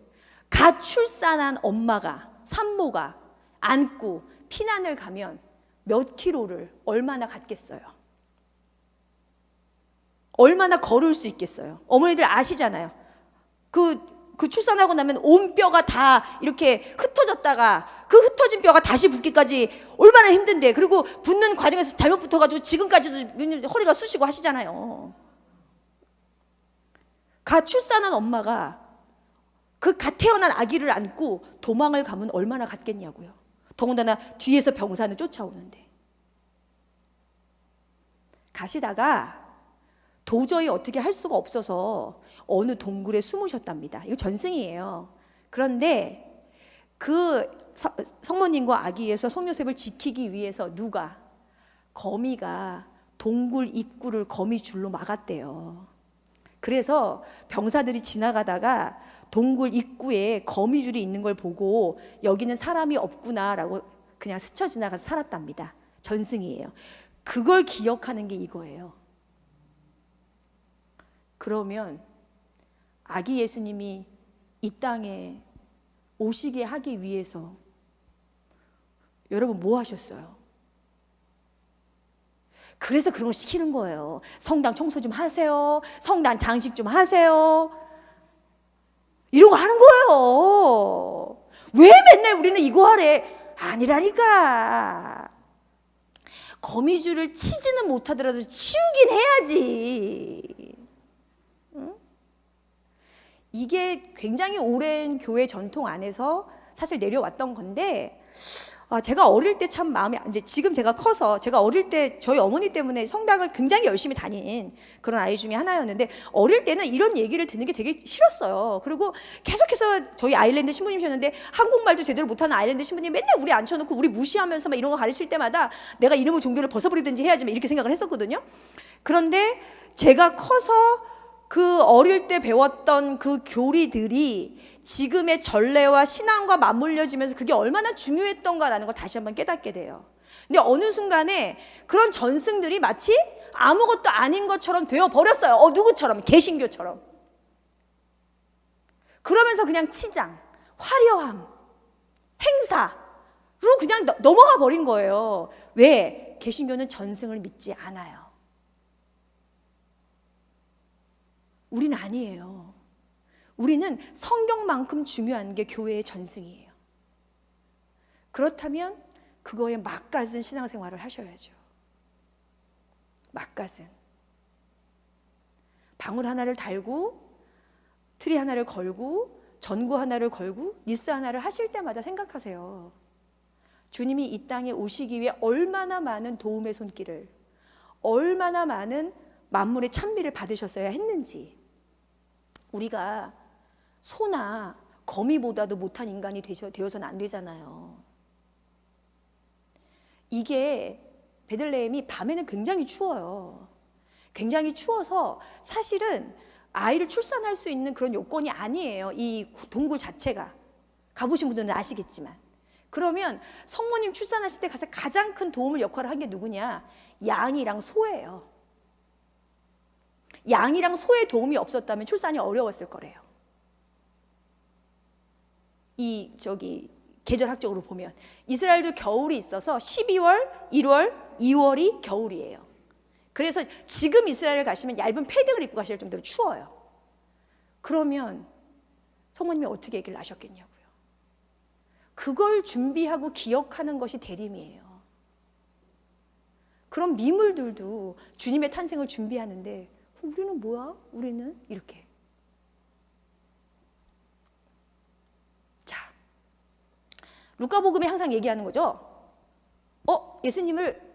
갓 출산한 엄마가, 산모가 안고 피난을 가면 몇 킬로를 얼마나 갔겠어요? 얼마나 걸을 수 있겠어요? 어머니들 아시잖아요. 그 그 출산하고 나면 온 뼈가 다 이렇게 흩어졌다가 그 흩어진 뼈가 다시 붙기까지 얼마나 힘든데, 그리고 붙는 과정에서 잘못 붙어가지고 지금까지도 허리가 쑤시고 하시잖아요. 갓 출산한 엄마가 그 갓 태어난 아기를 안고 도망을 가면 얼마나 갔겠냐고요. 더군다나 뒤에서 병사는 쫓아오는데. 가시다가 도저히 어떻게 할 수가 없어서 어느 동굴에 숨으셨답니다. 이거 전승이에요. 그런데 그 성모님과 아기 예수와 성요셉을 지키기 위해서 누가? 거미가 동굴 입구를 거미줄로 막았대요. 그래서 병사들이 지나가다가 동굴 입구에 거미줄이 있는 걸 보고 여기는 사람이 없구나라고 그냥 스쳐 지나가서 살았답니다. 전승이에요. 그걸 기억하는 게 이거예요. 그러면 아기 예수님이 이 땅에 오시게 하기 위해서 여러분 뭐 하셨어요? 그래서 그런 걸 시키는 거예요. 성당 청소 좀 하세요. 성당 장식 좀 하세요. 이런 거 하는 거예요. 왜 맨날 우리는 이거 하래? 아니라니까. 거미줄을 치지는 못하더라도 치우긴 해야지. 응? 이게 굉장히 오랜 교회 전통 안에서 사실 내려왔던 건데, 제가 어릴 때 참 마음이, 이제 지금 제가 커서, 제가 어릴 때 저희 어머니 때문에 성당을 굉장히 열심히 다닌 그런 아이 중에 하나였는데, 어릴 때는 이런 얘기를 듣는 게 되게 싫었어요. 그리고 계속해서 저희 아일랜드 신부님이셨는데 한국말도 제대로 못하는 아일랜드 신부님 맨날 우리 앉혀놓고 우리 무시하면서 막 이런 거 가르칠 때마다 내가 이름을 종교를 벗어버리든지 해야지 이렇게 생각을 했었거든요. 그런데 제가 커서 그 어릴 때 배웠던 그 교리들이 지금의 전례와 신앙과 맞물려지면서 그게 얼마나 중요했던가라는 걸 다시 한번 깨닫게 돼요. 근데 어느 순간에 그런 전승들이 마치 아무것도 아닌 것처럼 되어버렸어요. 누구처럼? 개신교처럼. 그러면서 그냥 치장, 화려함, 행사로 그냥 넘어가 버린 거예요. 왜? 개신교는 전승을 믿지 않아요. 우리는 아니에요. 우리는 성경만큼 중요한 게 교회의 전승이에요. 그렇다면 그거에 맞가진 신앙생활을 하셔야죠. 맞가진. 방울 하나를 달고 트리 하나를 걸고 전구 하나를 걸고 니스 하나를 하실 때마다 생각하세요. 주님이 이 땅에 오시기 위해 얼마나 많은 도움의 손길을, 얼마나 많은 만물의 찬미를 받으셨어야 했는지. 우리가 소나 거미보다도 못한 인간이 되어서는 안 되잖아요. 이게 베들레헴이 밤에는 굉장히 추워요. 굉장히 추워서 사실은 아이를 출산할 수 있는 그런 요건이 아니에요. 이 동굴 자체가. 가보신 분들은 아시겠지만. 그러면 성모님 출산하실 때 가서 가장 큰 도움을 역할을 한 게 누구냐? 양이랑 소예요. 양이랑 소의 도움이 없었다면 출산이 어려웠을 거래요. 계절학적으로 보면 이스라엘도 겨울이 있어서 12월, 1월, 2월이 겨울이에요. 그래서 지금 이스라엘 가시면 얇은 패딩을 입고 가실 정도로 추워요. 그러면 성모님이 어떻게 아기를 낳으셨겠냐고요. 그걸 준비하고 기억하는 것이 대림이에요. 그런 미물들도 주님의 탄생을 준비하는데 우리는 뭐야? 우리는 이렇게. 자, 루카복음에 항상 얘기하는 거죠. 예수님을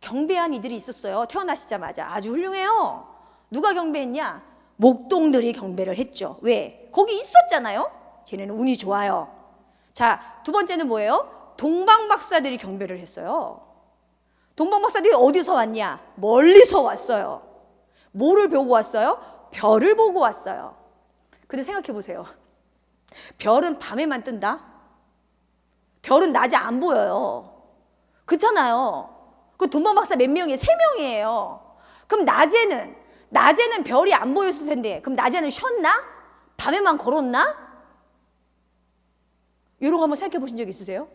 경배한 이들이 있었어요. 태어나시자마자. 아주 훌륭해요. 누가 경배했냐? 목동들이 경배를 했죠. 왜? 거기 있었잖아요. 쟤네는 운이 좋아요. 자, 두 번째는 뭐예요? 동방박사들이 경배를 했어요. 동방박사들이 어디서 왔냐? 멀리서 왔어요. 뭐를 보고 왔어요? 별을 보고 왔어요. 근데 생각해 보세요. 별은 밤에만 뜬다? 별은 낮에 안 보여요. 그렇잖아요. 그 동방박사 몇 명이에요? 3명이에요. 그럼 낮에는 별이 안 보였을 텐데 그럼 낮에는 쉬었나? 밤에만 걸었나? 이런 거 한번 생각해 보신 적 있으세요?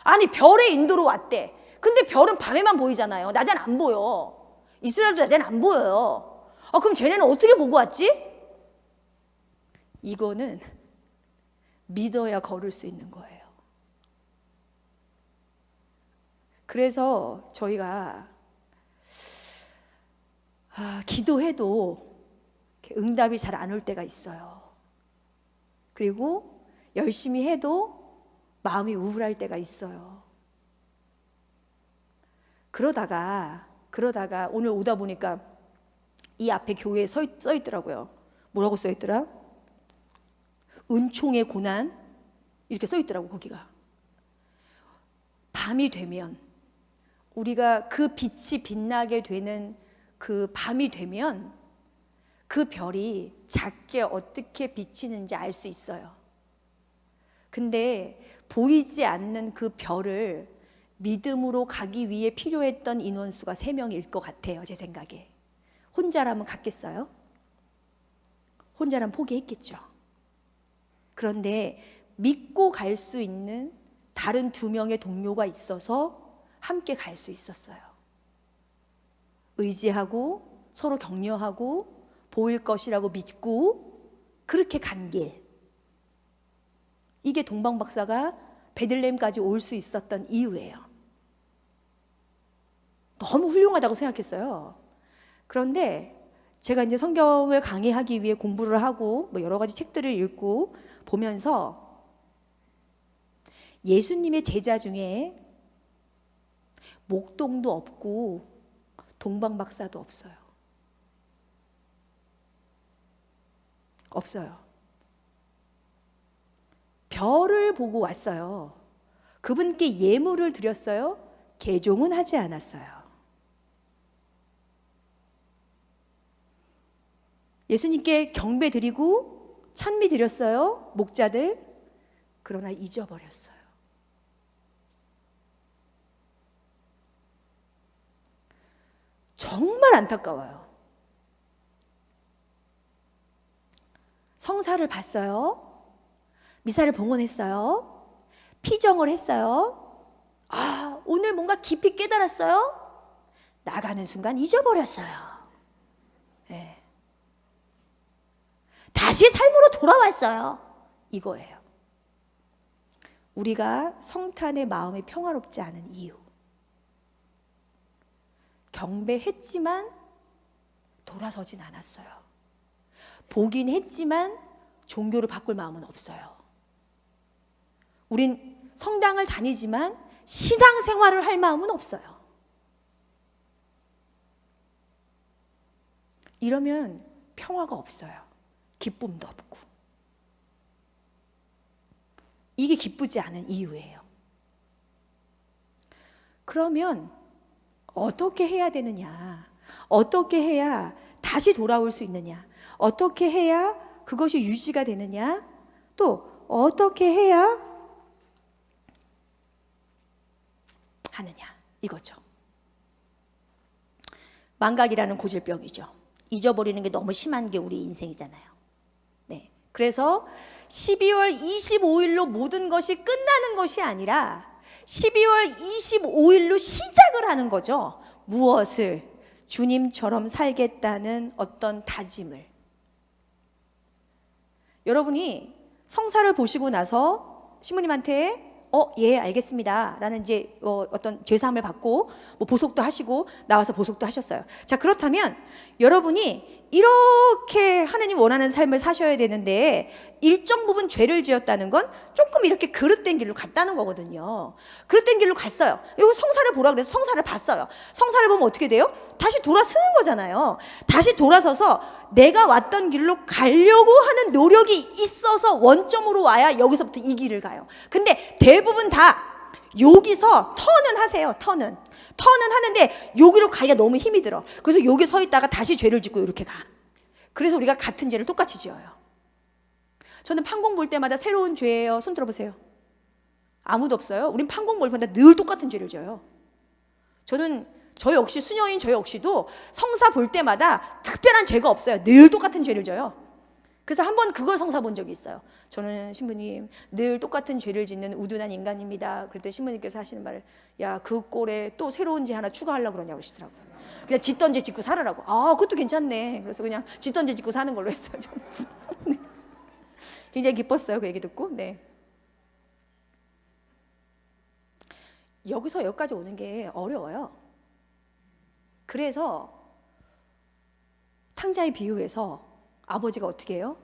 아니 별의 인도로 왔대. 근데 별은 밤에만 보이잖아요. 낮에는 안 보여. 이스라엘도 낮에는 안 보여요. 그럼 쟤네는 어떻게 보고 왔지? 이거는 믿어야 걸을 수 있는 거예요. 그래서 저희가 기도해도 응답이 잘 안 올 때가 있어요. 그리고 열심히 해도 마음이 우울할 때가 있어요. 그러다가 오늘 오다 보니까 이 앞에 교회에 써 있더라고요. 뭐라고 써 있더라? 은총의 고난 이렇게 써 있더라고. 거기가 밤이 되면, 우리가 그 빛이 빛나게 되는 그 밤이 되면 그 별이 작게 어떻게 비치는지 알 수 있어요. 근데 보이지 않는 그 별을 믿음으로 가기 위해 필요했던 인원수가 3명일 것 같아요. 제 생각에. 혼자라면 갔겠어요? 혼자라면 포기했겠죠. 그런데 믿고 갈 수 있는 다른 2명의 동료가 있어서 함께 갈 수 있었어요. 의지하고 서로 격려하고 보일 것이라고 믿고 그렇게 간 길. 이게 동방 박사가 베들레헴까지 올 수 있었던 이유예요. 너무 훌륭하다고 생각했어요. 그런데 제가 이제 성경을 강의하기 위해 공부를 하고 뭐 여러 가지 책들을 읽고 보면서 예수님의 제자 중에 목동도 없고 동방 박사도 없어요. 없어요. 별을 보고 왔어요. 그분께 예물을 드렸어요. 개종은 하지 않았어요. 예수님께 경배 드리고 찬미 드렸어요. 목자들. 그러나 잊어버렸어요. 정말 안타까워요. 성사를 봤어요. 미사를 봉헌했어요. 피정을 했어요. 오늘 뭔가 깊이 깨달았어요. 나가는 순간 잊어버렸어요. 네. 다시 삶으로 돌아왔어요. 이거예요. 우리가 성탄의 마음이 평화롭지 않은 이유. 경배했지만 돌아서진 않았어요. 보긴 했지만 종교를 바꿀 마음은 없어요. 우린 성당을 다니지만 신앙생활을 할 마음은 없어요. 이러면 평화가 없어요. 기쁨도 없고. 이게 기쁘지 않은 이유예요. 그러면 어떻게 해야 되느냐? 어떻게 해야 다시 돌아올 수 있느냐? 어떻게 해야 그것이 유지가 되느냐? 또 어떻게 해야 하느냐? 이거죠. 망각이라는 고질병이죠. 잊어버리는 게 너무 심한 게 우리 인생이잖아요. 네. 그래서 12월 25일로 모든 것이 끝나는 것이 아니라 12월 25일로 시작을 하는 거죠. 무엇을? 주님처럼 살겠다는 어떤 다짐을. 여러분이 성사를 보시고 나서 신부님한테 예, 알겠습니다 라는 이제 어떤 제사함을 받고 뭐 보석도 하시고 나와서 보석도 하셨어요. 자, 그렇다면 여러분이 이렇게 하느님 원하는 삶을 사셔야 되는데 일정 부분 죄를 지었다는 건 조금 이렇게 그릇된 길로 갔다는 거거든요. 그릇된 길로 갔어요. 이거 성사를 보라 그래서 성사를 봤어요. 성사를 보면 어떻게 돼요? 다시 돌아서는 거잖아요. 다시 돌아서서 내가 왔던 길로 가려고 하는 노력이 있어서 원점으로 와야 여기서부터 이 길을 가요. 근데 대부분 다 여기서 턴은 하세요. 턴은 하는데 여기로 가기가 너무 힘이 들어. 그래서 여기 서 있다가 다시 죄를 짓고 이렇게 가. 그래서 우리가 같은 죄를 똑같이 지어요. 저는 판공 볼 때마다 새로운 죄예요. 손 들어보세요. 아무도 없어요. 우린 판공 볼 때마다 늘 똑같은 죄를 지어요. 저 역시 수녀인 저 역시도 성사 볼 때마다 특별한 죄가 없어요. 늘 똑같은 죄를 져요. 그래서 한번 그걸 성사 본 적이 있어요. 저는 신부님 늘 똑같은 죄를 짓는 우둔한 인간입니다. 그랬더니 신부님께서 하시는 말을 야, 그 꼴에 또 새로운 죄 하나 추가하려고 그러냐고 그러시더라고요. 그냥 짓던 죄 짓고 살으라고. 그것도 괜찮네. 그래서 그냥 짓던 죄 짓고 사는 걸로 했어요. 저는. 굉장히 기뻤어요. 그 얘기 듣고. 네. 여기서 여기까지 오는 게 어려워요. 그래서 탕자의 비유에서 아버지가 어떻게 해요?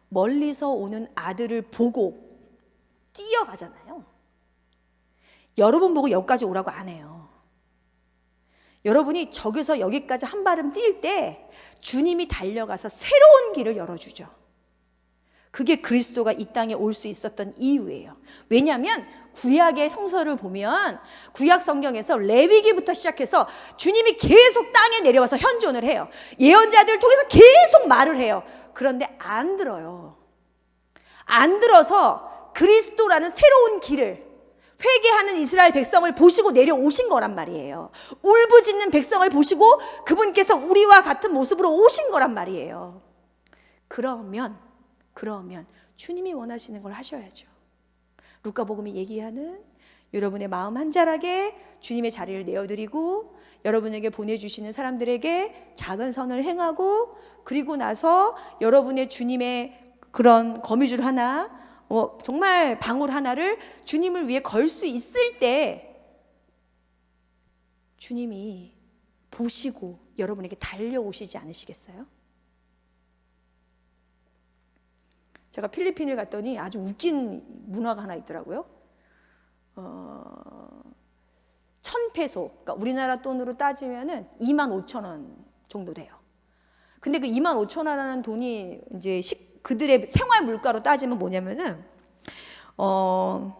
멀리서 오는 아들을 보고 뛰어가잖아요. 여러분 보고 여기까지 오라고 안 해요. 여러분이 저기서 여기까지 한 발음 뛸 때 주님이 달려가서 새로운 길을 열어주죠. 그게 그리스도가 이 땅에 올 수 있었던 이유예요. 왜냐하면 구약의 성서를 보면 구약 성경에서 레위기부터 시작해서 주님이 계속 땅에 내려와서 현존을 해요. 예언자들을 통해서 계속 말을 해요. 그런데 안 들어요. 안 들어서 그리스도라는 새로운 길을, 회개하는 이스라엘 백성을 보시고 내려오신 거란 말이에요. 울부짖는 백성을 보시고 그분께서 우리와 같은 모습으로 오신 거란 말이에요. 그러면 주님이 원하시는 걸 하셔야죠. 루카복음이 얘기하는 여러분의 마음 한 자락에 주님의 자리를 내어드리고 여러분에게 보내주시는 사람들에게 작은 선을 행하고 그리고 나서 여러분의 주님의 그런 거미줄 하나, 정말 방울 하나를 주님을 위해 걸 수 있을 때 주님이 보시고 여러분에게 달려오시지 않으시겠어요? 제가 필리핀을 갔더니 아주 웃긴 문화가 하나 있더라고요. 1,000페소, 그러니까 우리나라 돈으로 따지면은 25,000원 정도 돼요. 근데 그 25,000원이라는 돈이 이제 그들의 생활 물가로 따지면 뭐냐면은 하루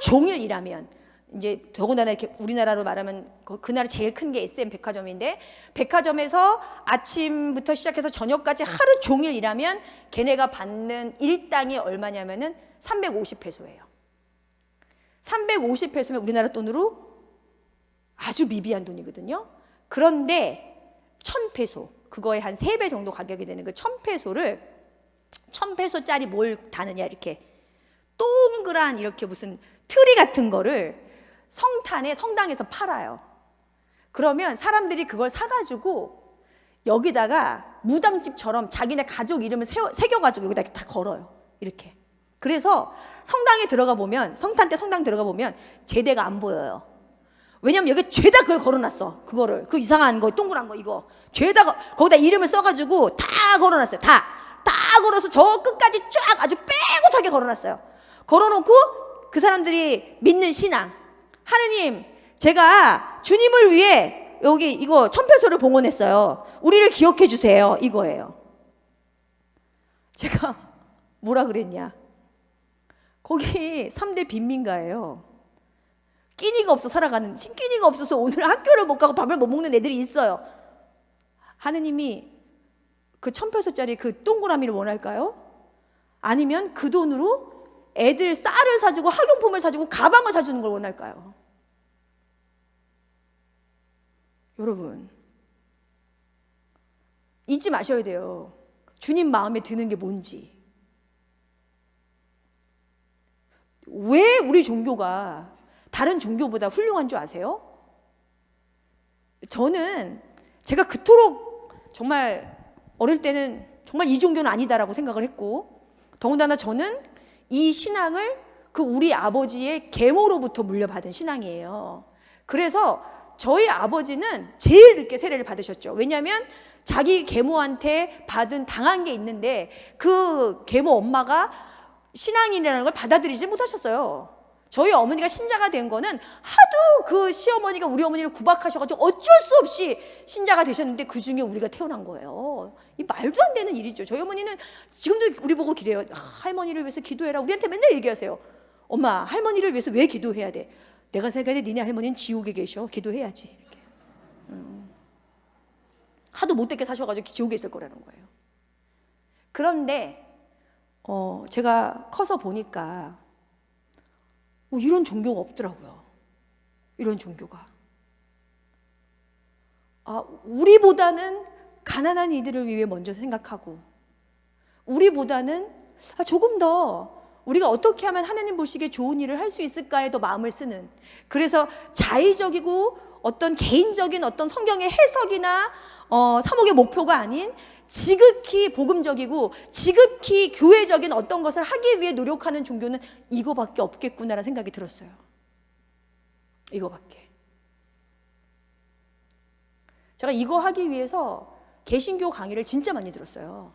종일 일하면, 이제 더군다나 이렇게 우리나라로 말하면 그 나라 제일 큰 게 SM 백화점인데, 백화점에서 아침부터 시작해서 저녁까지 하루 종일 일하면 걔네가 받는 일당이 얼마냐면은 350페소예요. 350페소면 우리나라 돈으로 아주 미비한 돈이거든요. 그런데 1,000페소, 그거에 한 3배 정도 가격이 되는 그 1,000페소를 1,000페소짜리 뭘 다느냐, 이렇게 동그란 이렇게 무슨 트리 같은 거를 성당에서 팔아요. 그러면 사람들이 그걸 사가지고 여기다가 무당집처럼 자기네 가족 이름을 새겨가지고 여기다 다 걸어요. 이렇게. 그래서 성당에 들어가 보면, 성탄 때 성당 들어가 보면 제대가 안 보여요. 왜냐면 여기 죄다 그걸 걸어놨어. 그거를, 그 이상한 거, 동그란 거, 이거 죄다 거기다 이름을 써가지고 다 걸어놨어요. 다 걸어서 저 끝까지 쫙 아주 빼곡하게 걸어놨어요. 걸어놓고 그 사람들이 믿는 신앙, 하느님, 제가 주님을 위해 여기 이거 1,000페소를 봉헌했어요. 우리를 기억해 주세요. 이거예요. 제가 뭐라 그랬냐? 거기 3대 빈민가예요. 끼니가 없어 살아가는, 신끼니가 없어서 오늘 학교를 못 가고 밥을 못 먹는 애들이 있어요. 하느님이 그 1,000페소짜리 그 동그라미를 원할까요? 아니면 그 돈으로 애들 쌀을 사주고 학용품을 사주고 가방을 사주는 걸 원할까요? 여러분, 잊지 마셔야 돼요. 주님 마음에 드는 게 뭔지. 왜 우리 종교가 다른 종교보다 훌륭한 줄 아세요? 저는 제가 그토록 정말 어릴 때는 정말 이 종교는 아니다라고 생각을 했고, 더군다나 저는 이 신앙을 그 우리 아버지의 계모로부터 물려받은 신앙이에요. 그래서 저희 아버지는 제일 늦게 세례를 받으셨죠. 왜냐하면 자기 계모한테 당한 게 있는데 그 계모 엄마가 신앙인이라는 걸 받아들이지 못하셨어요. 저희 어머니가 신자가 된 거는 하도 그 시어머니가 우리 어머니를 구박하셔가지고 어쩔 수 없이 신자가 되셨는데 그 중에 우리가 태어난 거예요. 이 말도 안 되는 일이죠. 저희 어머니는 지금도 우리 보고 기래요. 할머니를 위해서 기도해라. 우리한테 맨날 얘기하세요. 엄마, 할머니를 위해서 왜 기도해야 돼? 내가 생각해 니네 할머니는 지옥에 계셔. 기도해야지. 이렇게. 하도 못되게 사셔가지고 지옥에 있을 거라는 거예요. 그런데 제가 커서 보니까 이런 종교가 없더라고요. 이런 종교가. 우리보다는 가난한 이들을 위해 먼저 생각하고, 우리보다는 조금 더 우리가 어떻게 하면 하나님 보시기에 좋은 일을 할 수 있을까에 더 마음을 쓰는, 그래서 자의적이고 어떤 개인적인 어떤 성경의 해석이나 사목의 목표가 아닌 지극히 복음적이고 지극히 교회적인 어떤 것을 하기 위해 노력하는 종교는 이거밖에 없겠구나라는 생각이 들었어요. 이거밖에. 제가 이거 하기 위해서 개신교 강의를 진짜 많이 들었어요.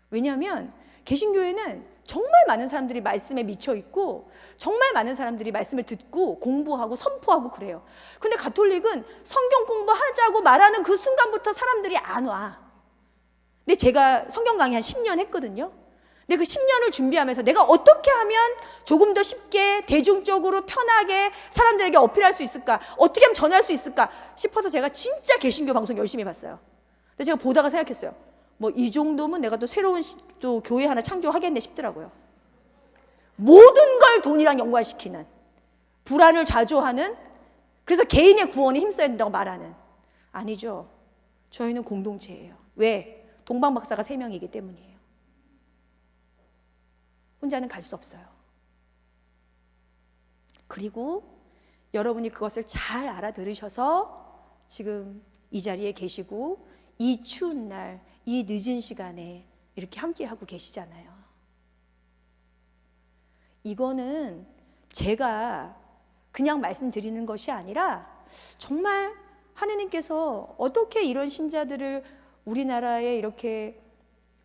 왜냐하면 개신교에는 정말 많은 사람들이 말씀에 미쳐 있고 정말 많은 사람들이 말씀을 듣고 공부하고 선포하고 그래요. 근데 가톨릭은 성경 공부하자고 말하는 그 순간부터 사람들이 안 와. 근데 제가 성경 강의 한 10년 했거든요. 근데 그 10년을 준비하면서 내가 어떻게 하면 조금 더 쉽게 대중적으로 편하게 사람들에게 어필할 수 있을까, 어떻게 하면 전할 수 있을까 싶어서 제가 진짜 개신교 방송 열심히 봤어요. 근데 제가 보다가 생각했어요. 뭐 이 정도면 내가 또 새로운 또 교회 하나 창조하겠네 싶더라고요. 모든 걸 돈이랑 연관시키는, 불안을 자조하는, 그래서 개인의 구원에 힘써야 된다고 말하는. 아니죠. 저희는 공동체예요. 왜? 동방박사가 3명이기 때문이에요. 혼자는 갈 수 없어요. 그리고 여러분이 그것을 잘 알아들으셔서 지금 이 자리에 계시고 이 추운 날, 이 늦은 시간에 이렇게 함께하고 계시잖아요. 이거는 제가 그냥 말씀드리는 것이 아니라 정말 하느님께서 어떻게 이런 신자들을 우리나라에 이렇게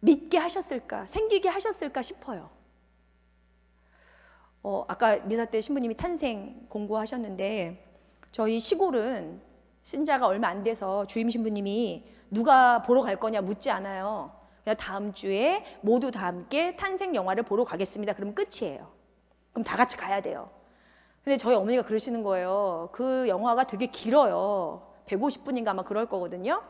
믿게 하셨을까, 생기게 하셨을까 싶어요. 아까 미사 때 신부님이 탄생 공고하셨는데 저희 시골은 신자가 얼마 안 돼서 주임 신부님이 누가 보러 갈 거냐 묻지 않아요. 그냥 다음 주에 모두 다 함께 탄생 영화를 보러 가겠습니다. 그러면 끝이에요. 그럼 다 같이 가야 돼요. 근데 저희 어머니가 그러시는 거예요. 그 영화가 되게 길어요. 150분인가 아마 그럴 거거든요.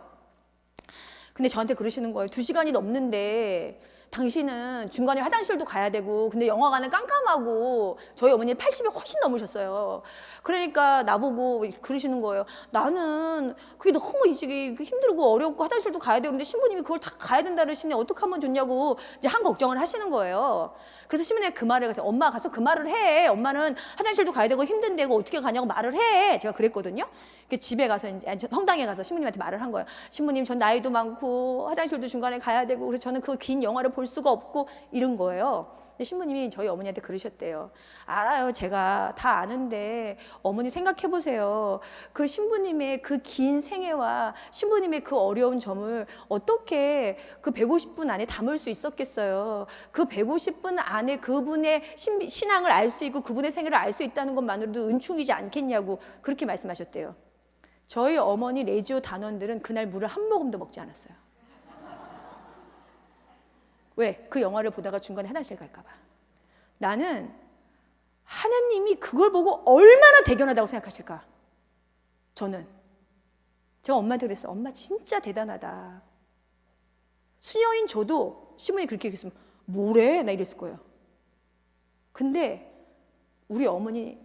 근데 저한테 그러시는 거예요. 2시간이 넘는데 당신은 중간에 화장실도 가야 되고, 근데 영화관은 깜깜하고, 저희 어머니는 80이 훨씬 넘으셨어요. 그러니까 나보고 그러시는 거예요. 나는 그게 너무 이게 힘들고 어렵고 화장실도 가야 되는데 신부님이 그걸 다 가야 된다 그러시니 어떻게 하면 좋냐고 이제 한 걱정을 하시는 거예요. 그래서 신부님이 그 말을 해서 엄마 가서 그 말을 해. 엄마는 화장실도 가야 되고 힘든데 어떻게 가냐고 말을 해. 제가 그랬거든요. 집에 가서 이제 성당에 가서 신부님한테 말을 한 거예요. 신부님, 전 나이도 많고 화장실도 중간에 가야 되고 그래서 저는 그 긴 영화를 볼 수가 없고 이런 거예요. 근데 신부님이 저희 어머니한테 그러셨대요. 알아요, 제가 다 아는데 어머니 생각해 보세요. 그 신부님의 그 긴 생애와 신부님의 그 어려운 점을 어떻게 그 150분 안에 담을 수 있었겠어요. 그 150분 안에 그분의 신앙을 알 수 있고 그분의 생애를 알 수 있다는 것만으로도 은총이지 않겠냐고 그렇게 말씀하셨대요. 저희 어머니 레지오 단원들은 그날 물을 한 모금도 먹지 않았어요. 왜? 그 영화를 보다가 중간에 화장실 갈까 봐. 나는 하나님이 그걸 보고 얼마나 대견하다고 생각하실까? 저는. 제가 엄마한테 그랬어요. 엄마 진짜 대단하다. 수녀인 저도 신부님이 그렇게 얘기했으면 뭐래? 나 이랬을 거예요. 근데 우리 어머니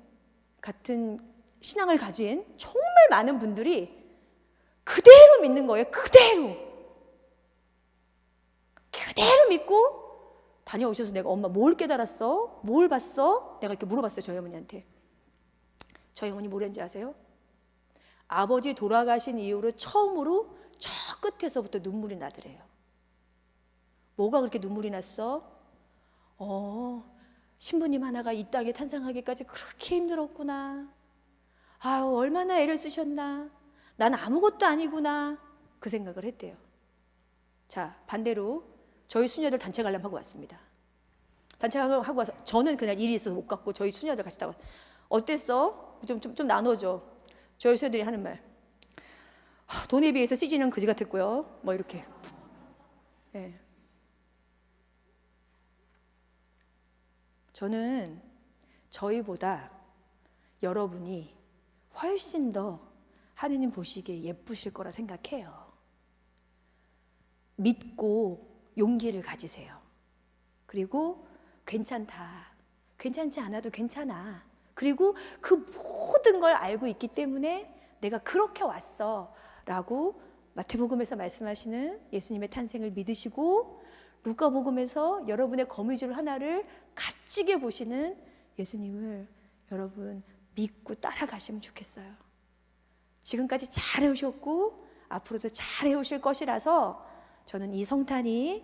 같은 신앙을 가진 정말 많은 분들이 그대로 믿는 거예요. 그대로 믿고 다녀오셔서 내가 엄마 뭘 깨달았어? 뭘 봤어? 내가 이렇게 물어봤어요. 저희 어머니한테. 저희 어머니 뭐랬는지 아세요? 아버지 돌아가신 이후로 처음으로 저 끝에서부터 눈물이 나더래요. 뭐가 그렇게 눈물이 났어? 신부님 하나가 이 땅에 탄생하기까지 그렇게 힘들었구나. 아유, 얼마나 애를 쓰셨나. 난 아무것도 아니구나. 그 생각을 했대요. 자, 반대로 저희 수녀들 단체 관람하고 왔습니다. 단체 관람하고 와서 저는 그날 일이 있어서 못 갔고 저희 수녀들 같이 다 어땠어? 좀 나눠줘. 저희 수녀들이 하는 말. 돈에 비해서 CG는 그지 같았고요. 뭐 이렇게. 네. 저는 저희보다 여러분이 훨씬 더 하느님 보시기에 예쁘실 거라 생각해요. 믿고 용기를 가지세요. 그리고 괜찮다. 괜찮지 않아도 괜찮아. 그리고 그 모든 걸 알고 있기 때문에 내가 그렇게 왔어 라고 마태복음에서 말씀하시는 예수님의 탄생을 믿으시고 루카복음에서 여러분의 거미줄 하나를 값지게 보시는 예수님을 여러분 믿고 따라가시면 좋겠어요. 지금까지 잘 해오셨고 앞으로도 잘 해오실 것이라서 저는 이 성탄이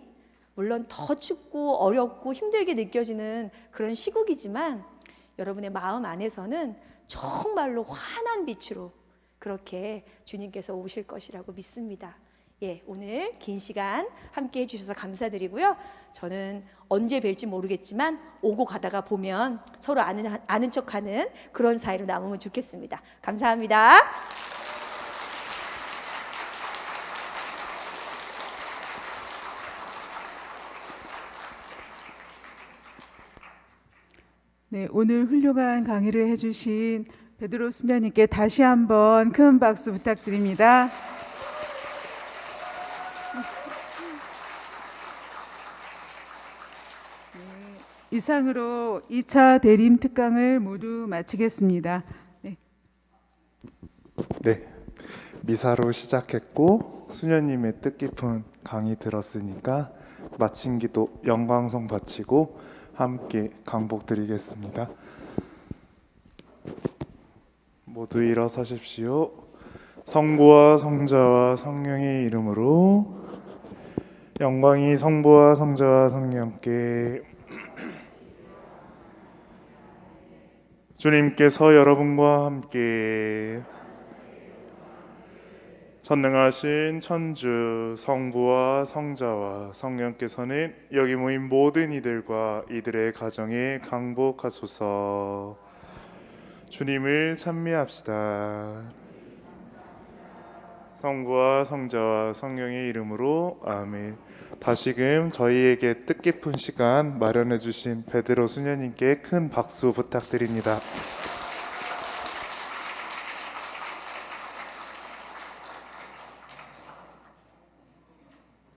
물론 더 춥고 어렵고 힘들게 느껴지는 그런 시국이지만 여러분의 마음 안에서는 정말로 환한 빛으로 그렇게 주님께서 오실 것이라고 믿습니다. 예, 오늘 긴 시간 함께 해주셔서 감사드리고요. 저는 언제 뵐지 모르겠지만 오고 가다가 보면 서로 아는 척하는 그런 사이로 남으면 좋겠습니다. 감사합니다. 네, 오늘 훌륭한 강의를 해주신 베드로 수녀님께 다시 한번 큰 박수 부탁드립니다. 네, 이상으로 2차 대림 특강을 모두 마치겠습니다. 네. 네, 미사로 시작했고 수녀님의 뜻깊은 강의 들었으니까 마친 기도 영광송 바치고 함께 강복드리겠습니다. 모두 일어서십시오. 성부와 성자와 성령의 이름으로 영광이 성부와 성자와 성령께. 주님께서 여러분과 함께 전능하신 천주 성부와 성자와 성령께서는 여기 모인 모든 이들과 이들의 가정에 강복하소서. 주님을 찬미합시다. 성부와 성자와 성령의 이름으로 아멘. 다시금 저희에게 뜻깊은 시간 마련해 주신 베드로 수녀님께 큰 박수 부탁드립니다.